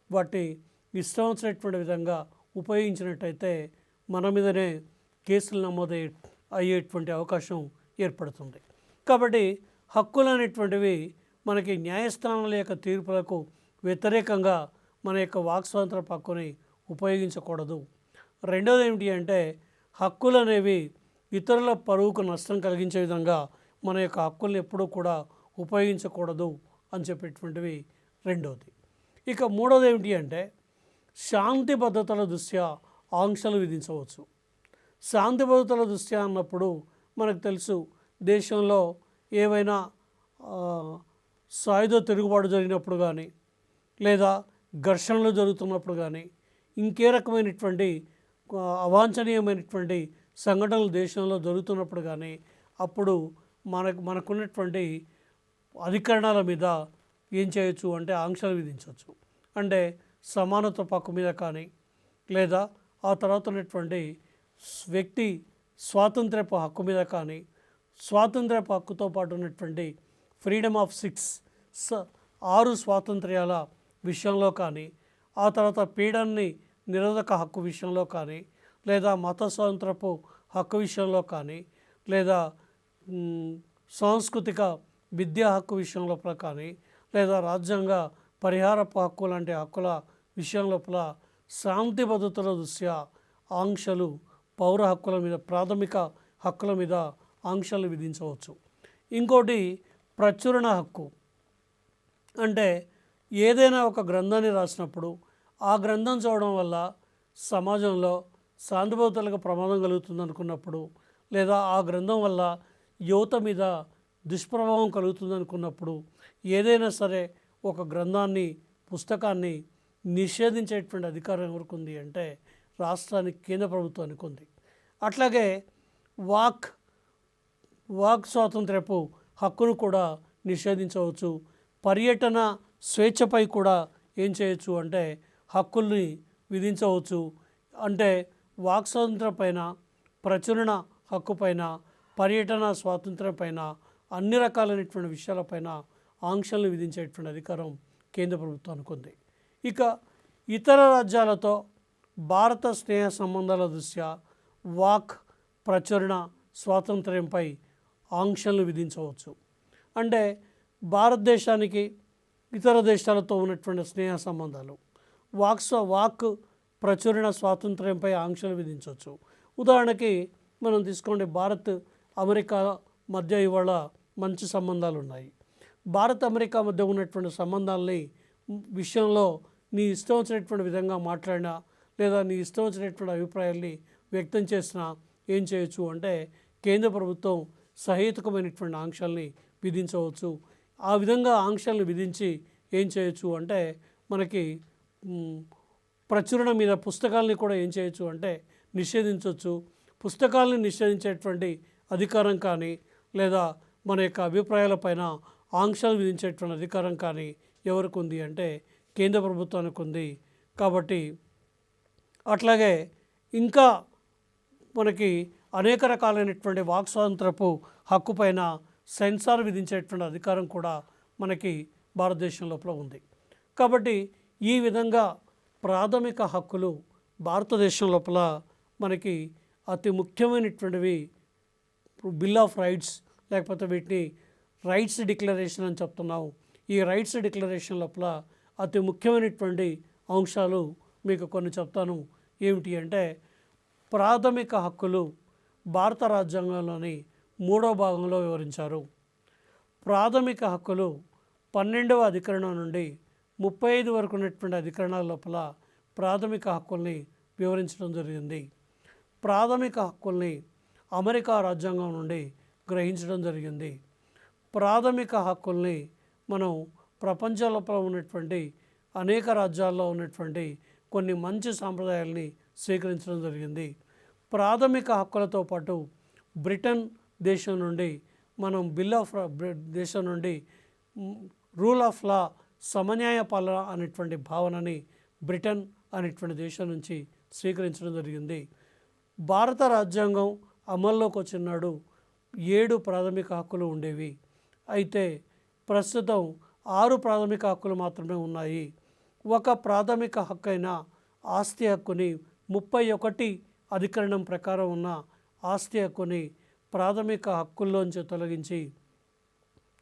వాటిని ఇష్టం వచ్చినటువంటి విధంగా ఉపయోగించినట్టయితే మన మీదనే కేసులు అయ్యేటువంటి అవకాశం ఏర్పడుతుంది. కాబట్టి హక్కులు అనేటువంటివి మనకి న్యాయస్థానాల యొక్క తీర్పులకు వ్యతిరేకంగా మన యొక్క వాక్ స్వాతంత్ర హక్కుని ఉపయోగించకూడదు. రెండోది ఏమిటి అంటే, హక్కులు అనేవి ఇతరుల పరువుకు నష్టం కలిగించే విధంగా మన యొక్క హక్కుల్ని ఎప్పుడూ కూడా ఉపయోగించకూడదు అని చెప్పేటువంటివి రెండోది. ఇక మూడోది ఏమిటి అంటే, శాంతి భద్రతల దృష్ట్యా ఆంక్షలు విధించవచ్చు. శాంతి భద్రతల దృష్ట్యా అన్నప్పుడు మనకు తెలుసు, దేశంలో ఏవైనా సాయుధ తిరుగుబాటు జరిగినప్పుడు కానీ, లేదా ఘర్షణలు జరుగుతున్నప్పుడు కానీ, ఇంకే రకమైనటువంటి అవాంఛనీయమైనటువంటి సంఘటనలు దేశంలో జరుగుతున్నప్పుడు కానీ, అప్పుడు మనకున్నటువంటి అధికరణాల మీద ఏం చేయొచ్చు అంటే ఆంక్షలు విధించవచ్చు. అంటే సమానత్వ హక్కు మీద కానీ, లేదా ఆ తర్వాత ఉన్నటువంటి వ్యక్తి స్వాతంత్రపు హక్కు మీద కానీ, స్వాతంత్రపు హక్కుతో పాటు ఉన్నటువంటి ఫ్రీడమ్ ఆఫ్ 6 స్వాతంత్ర్యాల విషయంలో కానీ, ఆ తర్వాత పీడనని నిరోధక హక్కు విషయంలో కానీ, లేదా మత స్వాతంత్రపు హక్కు విషయంలో కానీ, లేదా సాంస్కృతిక విద్యా హక్కు విషయం లోపల కానీ, లేదా రాజ్యాంగ పరిహారపు హక్కు లాంటి హక్కుల విషయం లోపల శాంతి భద్రతల దృష్ట్యా ఆంక్షలు, పౌర హక్కుల మీద, ప్రాథమిక హక్కుల మీద ఆంక్షలు విధించవచ్చు. ఇంకోటి ప్రచురణ హక్కు. అంటే ఏదైనా ఒక గ్రంథాన్ని రాసినప్పుడు ఆ గ్రంథం చదవడం వల్ల సమాజంలో శాంతి భద్రతలకు ప్రమాదం కలుగుతుంది అనుకున్నప్పుడు, లేదా ఆ గ్రంథం వల్ల యువత మీద దుష్ప్రభావం కలుగుతుంది అనుకున్నప్పుడు, ఏదైనా సరే ఒక గ్రంథాన్ని, పుస్తకాన్ని నిషేధించేటువంటి అధికారం ఎవరికి ఉంది అంటే రాష్ట్రానికి, కేంద్ర ప్రభుత్వానికి ఉంది. అట్లాగే వాక్ స్వాతంత్రపు హక్కును కూడా నిషేధించవచ్చు. పర్యటన స్వేచ్ఛపై కూడా ఏం చేయొచ్చు అంటే హక్కుల్ని విధించవచ్చు. అంటే వాక్ స్వాతంత్రం పైన, ప్రచురణ హక్కు పైన, పర్యటన స్వాతంత్రం పైన, అన్ని రకాలైనటువంటి విషయాలపైన ఆంక్షలు విధించేటువంటి అధికారం కేంద్ర ప్రభుత్వానికి ఉంది. ఇక ఇతర రాజ్యాలతో భారత స్నేహ సంబంధాల దృష్ట్యా వాక్, ప్రచురణ స్వాతంత్ర్యంపై ఆంక్షలు విధించవచ్చు. అంటే భారతదేశానికి ఇతర దేశాలతో ఉన్నటువంటి స్నేహ సంబంధాలు, వాక్ ప్రచురణ స్వాతంత్ర్యంపై ఆంక్షలు విధించవచ్చు. ఉదాహరణకి మనం తీసుకోండి, భారత్ అమెరికా మధ్య ఇవాళ మంచి సంబంధాలు ఉన్నాయి. భారత్ అమెరికా మధ్య ఉన్నటువంటి సంబంధాలని విషయంలో నీ ఇష్టం వచ్చినటువంటి విధంగా మాట్లాడినా, లేదా నీ ఇష్టం వచ్చినటువంటి అభిప్రాయాల్ని వ్యక్తం చేసినా ఏం చేయొచ్చు అంటే కేంద్ర ప్రభుత్వం సహేతుకమైనటువంటి ఆంక్షల్ని విధించవచ్చు. ఆ విధంగా ఆంక్షల్ని విధించి ఏం చేయొచ్చు అంటే మనకి ప్రచురణ మీద పుస్తకాలని కూడా ఏం చేయొచ్చు అంటే నిషేధించవచ్చు. పుస్తకాలని నిషేధించేటువంటి అధికారం కానీ, లేదా మన యొక్క అభిప్రాయాలపైన ఆంక్షలు విధించేటువంటి అధికారం కానీ ఎవరికి ఉంది అంటే కేంద్ర ప్రభుత్వానికి ఉంది. కాబట్టి అట్లాగే ఇంకా మనకి అనేక రకాలైనటువంటి వాక్ స్వాతంత్రపు హక్కు పైన సెన్సార్ విధించేటువంటి అధికారం కూడా మనకి భారతదేశం లోపల ఉంది. కాబట్టి ఈ విధంగా ప్రాథమిక హక్కులు భారతదేశం లోపల మనకి అతి ముఖ్యమైనటువంటివి. బిల్ ఆఫ్ రైట్స్ లేకపోతే వీటిని రైట్స్ డిక్లరేషన్ అని చెప్తున్నాం. ఈ రైట్స్ డిక్లరేషన్ లోపల అతి ముఖ్యమైనటువంటి అంశాలు మీకు కొన్ని చెప్తాను. ఏమిటి అంటే, ప్రాథమిక హక్కులు భారత రాజ్యాంగంలోని 3వ భాగంలో వివరించారు. ప్రాథమిక హక్కులు 12వ అధికరణం నుండి 35 వరకు ఉన్నటువంటి అధికరణాల లోపల ప్రాథమిక హక్కుల్ని వివరించడం జరిగింది. ప్రాథమిక హక్కుల్ని అమెరికా రాజ్యాంగం నుండి గ్రహించడం జరిగింది. ప్రాథమిక హక్కుల్ని మనం ప్రపంచం లోపల ఉన్నటువంటి అనేక రాజ్యాల్లో ఉన్నటువంటి కొన్ని మంచి సాంప్రదాయాల్ని స్వీకరించడం జరిగింది. ప్రాథమిక హక్కులతో పాటు బ్రిటన్ దేశం నుండి మనం బిల్ ఆఫ్ దేశం నుండి రూల్ ఆఫ్ లా, సమన్యాయ పాలన అనేటువంటి భావనని బ్రిటన్ అనేటువంటి దేశం నుంచి స్వీకరించడం జరిగింది. భారత రాజ్యాంగం అమల్లోకి వచ్చినాడు 7 ప్రాథమిక హక్కులు ఉండేవి. అయితే ప్రస్తుతం 6 ప్రాథమిక హక్కులు మాత్రమే ఉన్నాయి. ఒక ప్రాథమిక హక్కు అయిన ఆస్తి హక్కుని 31 అధికరణం ప్రకారం ఉన్న ఆస్తి హక్కుని ప్రాథమిక హక్కుల్లోంచి తొలగించి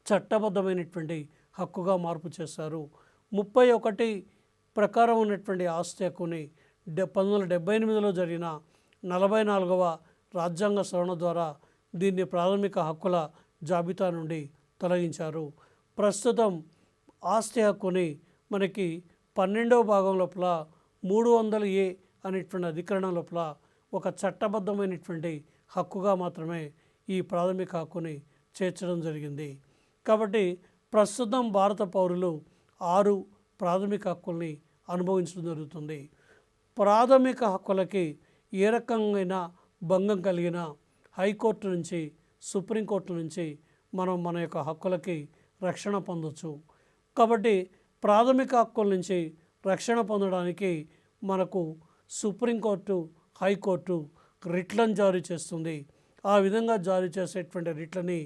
చట్టబద్ధమైనటువంటి హక్కుగా మార్పు చేశారు. 31 ప్రకారం ఉన్నటువంటి ఆస్తి హక్కుని 1978లో జరిగిన 44వ రాజ్యాంగ సవరణ ద్వారా దీన్ని ప్రాథమిక హక్కుల జాబితా నుండి తొలగించారు. ప్రస్తుతం ఆస్తి హక్కుని మనకి 12వ భాగం లోపల 300A అనేటువంటి అధికరణం లోపల ఒక చట్టబద్ధమైనటువంటి హక్కుగా మాత్రమే ఈ ప్రాథమిక హక్కుని చేర్చడం జరిగింది. కాబట్టి ప్రస్తుతం భారత పౌరులు 6 ప్రాథమిక హక్కుల్ని అనుభవించడం జరుగుతుంది. ప్రాథమిక హక్కులకి ఏ రకంగా భంగం కలిగిన హైకోర్టు నుంచి, సుప్రీంకోర్టు నుంచి మనం మన యొక్క హక్కులకి రక్షణ పొందవచ్చు. కాబట్టి ప్రాథమిక హక్కుల నుంచి రక్షణ పొందడానికి మనకు సుప్రీంకోర్టు, హైకోర్టు రిట్లను జారీ చేస్తుంది. ఆ విధంగా జారీ చేసేటువంటి రిట్లని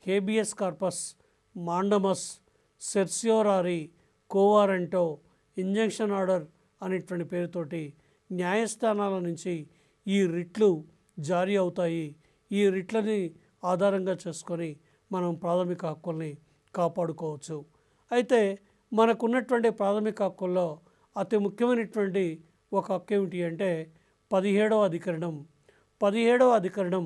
habeas corpus, mandamus, certiorari, quo warranto, injunction order అనేటువంటి పేరుతోటి న్యాయస్థానాల నుంచి ఈ రిట్లు జారీ అవుతాయి. ఈ రిట్లని ఆధారంగా చేసుకొని మనం ప్రాథమిక హక్కుల్ని కాపాడుకోవచ్చు. అయితే మనకున్నటువంటి ప్రాథమిక హక్కుల్లో అతి ముఖ్యమైనటువంటి ఒక హక్కు ఏమిటి అంటే 17వ అధికరణం. 17వ అధికరణం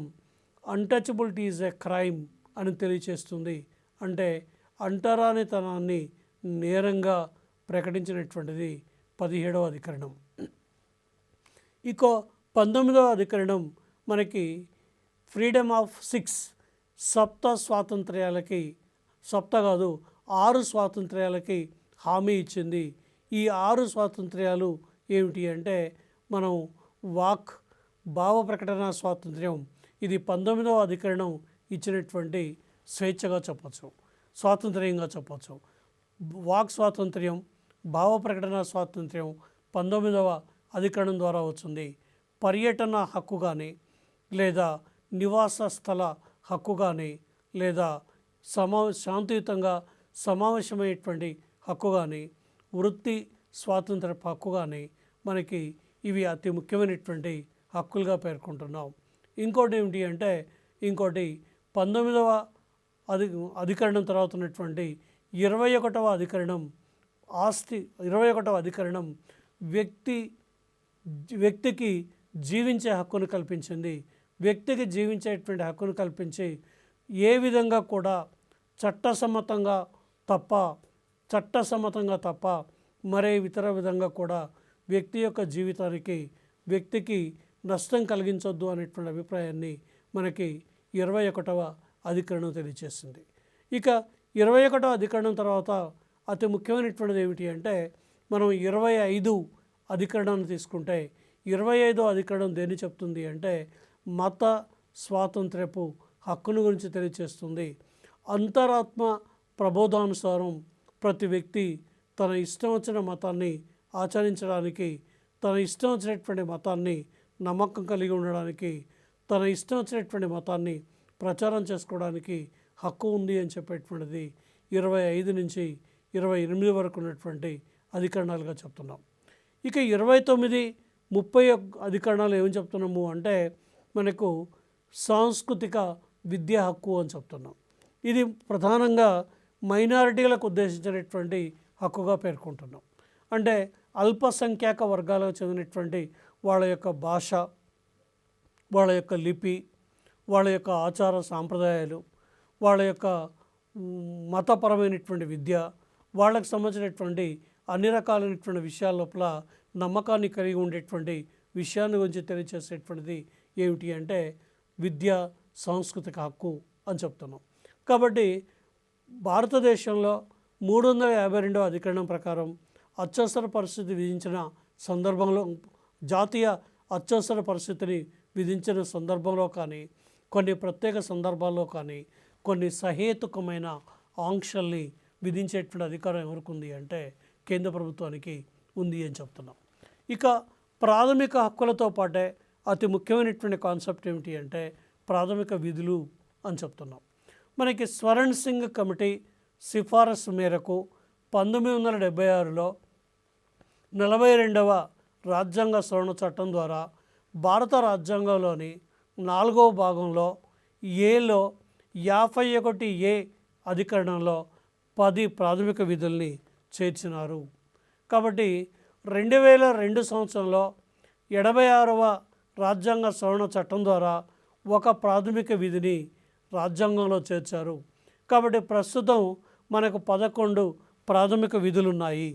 అన్టచబిలిటీ ఈజ్ ఎ క్రైమ్ అని తెలియచేస్తుంది. అంటే అంటరానితనాన్ని నేరంగా ప్రకటించినటువంటిది 17వ అధికరణం. ఇక 19వ అధికరణం మనకి ఫ్రీడమ్ ఆఫ్ 6 సప్త స్వాతంత్ర్యాలకి, సప్త కాదు 6 స్వాతంత్ర్యాలకి హామీ ఇచ్చింది. ఈ 6 స్వాతంత్ర్యాలు ఏమిటి అంటే, మనం వాక్, భావ ప్రకటన స్వాతంత్ర్యం, ఇది 19వ అధికరణం ఇచ్చినటువంటి స్వేచ్ఛగా చెప్పచ్చు, స్వాతంత్ర్యంగా చెప్పచ్చు. వాక్ స్వాతంత్ర్యం, భావ ప్రకటన స్వాతంత్ర్యం 19వ అధికరణం ద్వారా వచ్చింది. పర్యటన హక్కు కానీ, లేదా నివాస స్థల హక్కు కానీ, లేదా శాంతియుతంగా సమావేశమయ్యేటువంటి హక్కు కానీ, వృత్తి స్వాతంత్ర హక్కు కానీ మనకి ఇవి అతి ముఖ్యమైనటువంటి హక్కులుగా పేర్కొంటున్నాం. ఇంకోటి ఏమిటి అంటే, ఇంకోటి 19వ అధికరణం తర్వాత ఉన్నటువంటి 21వ అధికరణం ఆస్తి, 21వ అధికరణం వ్యక్తికి జీవించే హక్కును కల్పించింది. వ్యక్తికి జీవించేటువంటి హక్కును కల్పించి ఏ విధంగా కూడా చట్టసమ్మతంగా తప్ప మరే ఇతర విధంగా కూడా వ్యక్తి యొక్క జీవితానికి, వ్యక్తికి నష్టం కలిగించొద్దు అనేటువంటి అభిప్రాయాన్ని మనకి 21వ అధికరణం తెలియజేస్తుంది. ఇక 21వ అధికరణం తర్వాత అతి ముఖ్యమైనటువంటిది ఏమిటి అంటే, మనం 25 అధికరణాన్ని తీసుకుంటే 25వ అధికరణం దేన్ని చెప్తుంది అంటే, మత స్వాతంత్ర్యపు హక్కును గురించి తెలియజేస్తుంది. అంతరాత్మ ప్రబోధానుసారం ప్రతి వ్యక్తి తన ఇష్టం వచ్చిన మతాన్ని ఆచరించడానికి, తన ఇష్టం వచ్చినటువంటి మతాన్ని నమ్మకం కలిగి ఉండడానికి, తన ఇష్టం వచ్చినటువంటి మతాన్ని ప్రచారం చేసుకోవడానికి హక్కు ఉంది అని చెప్పేటువంటిది 25 నుంచి 28 వరకు ఉన్నటువంటి అధికరణాలుగా చెప్తున్నాం. ఇక 29, 30 అధికరణాలు ఏమని చెప్తున్నాము అంటే మనకు సాంస్కృతిక విద్యా హక్కు అని చెప్తున్నాం. ఇది ప్రధానంగా మైనారిటీలకు ఉద్దేశించినటువంటి హక్కుగా పేర్కొంటున్నాం. అంటే అల్పసంఖ్యాక వర్గాలకు చెందినటువంటి వాళ్ళ యొక్క భాష, వాళ్ళ యొక్క లిపి, వాళ్ళ యొక్క ఆచార సాంప్రదాయాలు, వాళ్ళ యొక్క మతపరమైనటువంటి విద్య, వాళ్ళకు సంబంధించినటువంటి అన్ని రకాలైనటువంటి విషయాల లోపల నమ్మకాన్ని కలిగి ఉండేటువంటి విషయాన్ని గురించి తెలియచేసేటువంటిది ఏమిటి అంటే విద్య సాంస్కృతిక హక్కు అని చెప్తున్నాం. కాబట్టి భారతదేశంలో 352వ అధికరణం ప్రకారం అత్యవసర పరిస్థితి విధించిన సందర్భంలో, జాతీయ అత్యవసర పరిస్థితిని విధించిన సందర్భంలో కానీ, కొన్ని ప్రత్యేక సందర్భాల్లో కానీ కొన్ని సహేతుకమైన ఆంక్షల్ని విధించేటువంటి అధికారం ఎవరికి ఉంది అంటే కేంద్ర ప్రభుత్వానికి ఉంది అని చెప్తున్నాం. ఇక ప్రాథమిక హక్కులతో పాటే అతి ముఖ్యమైనటువంటి కాన్సెప్ట్ ఏమిటి అంటే ప్రాథమిక విధులు అని చెప్తున్నాం. మనకి స్వరణ్ సింగ్ కమిటీ సిఫారసు మేరకు 1976లో 42వ రాజ్యాంగ సవరణ చట్టం ద్వారా భారత రాజ్యాంగంలోని 4వ భాగంలో ఏలో 51A అధికరణంలో 10 ప్రాథమిక విధుల్ని చేర్చినారు. కాబట్టి 2002 సంవత్సరంలో 76వ రాజ్యాంగ సవరణ చట్టం ద్వారా ఒక ప్రాథమిక విధిని రాజ్యాంగంలో చేర్చారు. కాబట్టి ప్రస్తుతం మనకు 11 ప్రాథమిక విధులు ఉన్నాయి.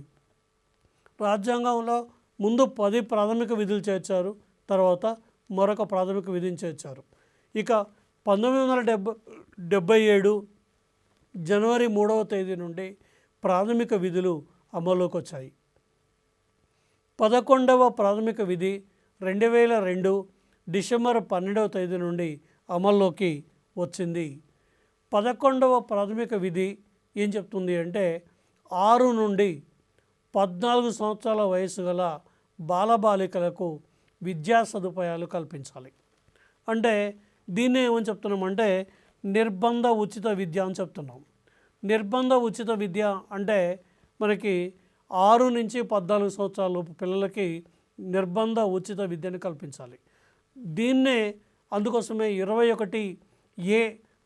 రాజ్యాంగంలో ముందు 10 ప్రాథమిక విధులు చేర్చారు, తర్వాత మరొక ప్రాథమిక విధిని చేర్చారు. ఇక 1977 జనవరి 3వ తేదీ నుండి ప్రాథమిక విధులు అమల్లోకి వచ్చాయి. 11వ ప్రాథమిక విధి 2002 డిసెంబర్ 12వ తేదీ నుండి అమల్లోకి వచ్చింది. 11వ ప్రాథమిక విధి ఏం చెప్తుంది అంటే 6 నుండి 14 సంవత్సరాల వయసు గల బాలబాలికలకు విద్యా సదుపాయాలు కల్పించాలి. అంటే దీన్ని ఏమని చెప్తున్నామంటే నిర్బంధ ఉచిత విద్య అని చెప్తున్నాం. నిర్బంధ ఉచిత విద్య అంటే మనకి 6 నుంచి 14 సంవత్సరాల లోపు పిల్లలకి నిర్బంధ ఉచిత విద్యను కల్పించాలి. దీన్నే అందుకోసమే 21A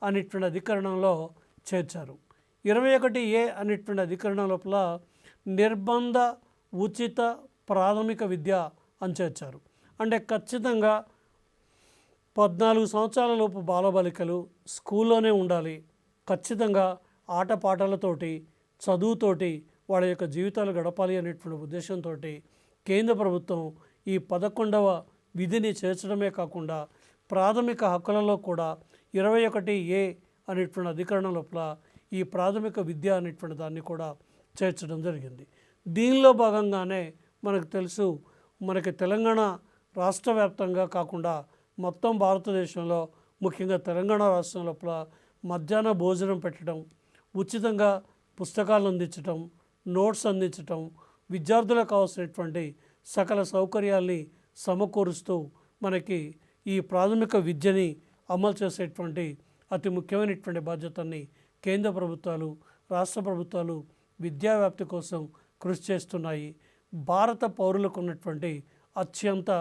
అనేటువంటి అధికరణంలో చేర్చారు. 21A అనేటువంటి అధికరణం లోపల నిర్బంధ ఉచిత ప్రాథమిక విద్య అని చేర్చారు. అంటే ఖచ్చితంగా 14 సంవత్సరాల లోపు బాలబాలికలు స్కూల్లోనే ఉండాలి. ఖచ్చితంగా ఆటపాటలతోటి, చదువుతోటి వాళ్ళ యొక్క జీవితాలు గడపాలి అనేటువంటి ఉద్దేశంతో కేంద్ర ప్రభుత్వం ఈ 11వ విధిని చేర్చడమే కాకుండా ప్రాథమిక హక్కులలో కూడా 21A అనేటువంటి అధికరణం లోపల ఈ ప్రాథమిక విద్య అనేటువంటి దాన్ని కూడా చేర్చడం జరిగింది. దీనిలో భాగంగానే మనకు తెలుసు, మనకి తెలంగాణ రాష్ట్ర వ్యాప్తంగా కాకుండా మొత్తం భారతదేశంలో ముఖ్యంగా తెలంగాణ రాష్ట్రం లోపల మధ్యాహ్న భోజనం పెట్టడం, ఉచితంగా పుస్తకాలు అందించడం, నోట్స్ అందించడం, విద్యార్థులకు కావాల్సినటువంటి సకల సౌకర్యాల్ని సమకూరుస్తూ మనకి ఈ ప్రాథమిక విద్యని అమలు చేసేటువంటి అతి ముఖ్యమైనటువంటి బాధ్యతని కేంద్ర ప్రభుత్వాలు, రాష్ట్ర ప్రభుత్వాలు విద్యా వ్యాప్తి కోసం కృషి చేస్తున్నాయి. భారత పౌరులకు ఉన్నటువంటి అత్యంత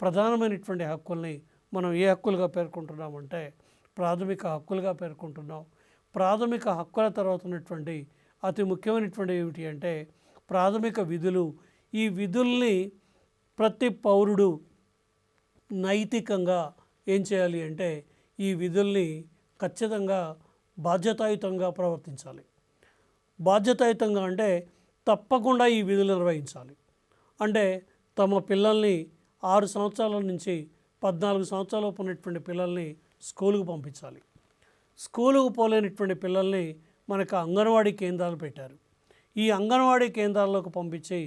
ప్రధానమైనటువంటి హక్కుల్ని మనం ఏ హక్కులుగా పేర్కొంటున్నామంటే ప్రాథమిక హక్కులుగా పేర్కొంటున్నాం. ప్రాథమిక హక్కుల తర్వాత ఉన్నటువంటి అతి ముఖ్యమైనటువంటి ఏమిటి అంటే ప్రాథమిక విధులు. ఈ విధుల్ని ప్రతి పౌరుడు నైతికంగా ఏం చేయాలి అంటే ఈ విధుల్ని ఖచ్చితంగా బాధ్యతాయుతంగా ప్రవర్తించాలి. బాధ్యతాయుతంగా అంటే తప్పకుండా ఈ విధులు నిర్వహించాలి. అంటే తమ పిల్లల్ని 6 సంవత్సరాల నుంచి 14 సంవత్సరాలలోపు ఉన్నటువంటి పిల్లల్ని స్కూలుకు పంపించాలి. స్కూలుకు పోలేనటువంటి పిల్లల్ని మనకు అంగన్వాడీ కేంద్రాలు పెట్టారు. ఈ అంగన్వాడీ కేంద్రాల్లోకి పంపించి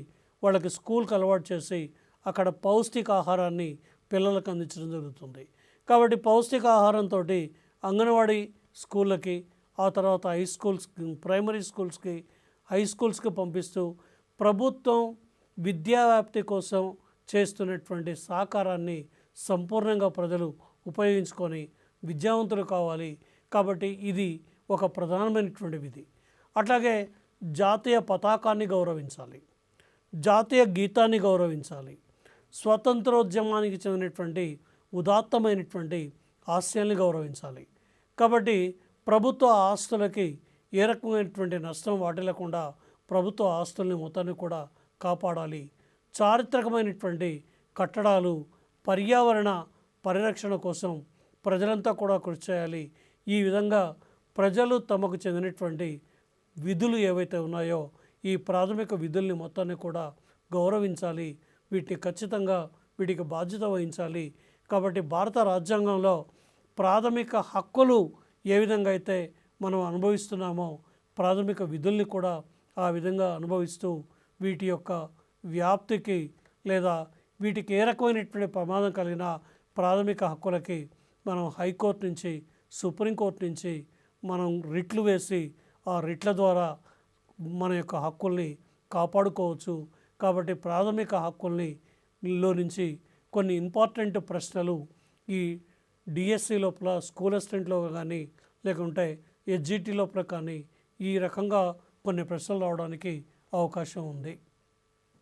వాళ్ళకి స్కూల్కి అలవాటు చేసి అక్కడ పౌష్టికాహారాన్ని పిల్లలకు అందించడం జరుగుతుంది. కాబట్టి పౌష్టికాహారంతో అంగన్వాడీ స్కూళ్ళకి, ఆ తర్వాత హై స్కూల్స్, ప్రైమరీ స్కూల్స్కి, హై స్కూల్స్కి పంపిస్తూ ప్రభుత్వం విద్యా వ్యాప్తి కోసం చేస్తున్నటువంటి సహకారాన్ని సంపూర్ణంగా ప్రజలు ఉపయోగించుకొని విద్యావంతులు కావాలి. కాబట్టి ఇది ఒక ప్రధానమైనటువంటి విధి. అట్లాగే జాతీయ పతాకాన్ని గౌరవించాలి, జాతీయ గీతాన్ని గౌరవించాలి, స్వతంత్రోద్యమానికి చెందినటువంటి ఉదాత్తమైనటువంటి ఆశయాల్ని గౌరవించాలి. కాబట్టి ప్రభుత్వ ఆస్తులకి ఏ రకమైనటువంటి నష్టం వాటిల్లకుండా ప్రభుత్వ ఆస్తుల్ని మొత్తాన్ని కూడా కాపాడాలి. చారిత్రకమైనటువంటి కట్టడాలు, పర్యావరణ పరిరక్షణ కోసం ప్రజలంతా కూడా కృషి చేయాలి. ఈ విధంగా ప్రజలు తమకు చెందినటువంటి విధులు ఏవైతే ఉన్నాయో ఈ ప్రాథమిక విధుల్ని మొత్తాన్ని కూడా గౌరవించాలి. వీటిని ఖచ్చితంగా వీటికి బాధ్యత వహించాలి. కాబట్టి భారత రాజ్యాంగంలో ప్రాథమిక హక్కులు ఏ విధంగా అయితే మనం అనుభవిస్తున్నామో ప్రాథమిక విధుల్ని కూడా ఆ విధంగా అనుభవిస్తూ వీటి యొక్క వ్యాప్తికి లేదా వీటికి ఏ రకమైనటువంటి ప్రమాదం కలిగిన ప్రాథమిక హక్కులకి మనం హైకోర్టు నుంచి సుప్రీంకోర్టు నుంచి మనం రిట్లు వేసి ఆ రిట్ల ద్వారా మన యొక్క హక్కుల్ని కాపాడుకోవచ్చు. కాబట్టి ప్రాథమిక హక్కుల్ని లో నుంచి కొన్ని ఇంపార్టెంట్ ప్రశ్నలు ఈ డిఎస్సి లోపల స్కూల్ అసిస్టెంట్లో కానీ లేకుంటే ఎస్జిటి లోపల కానీ ఈ రకంగా కొన్ని ప్రశ్నలు రావడానికి అవకాశం ఉంది.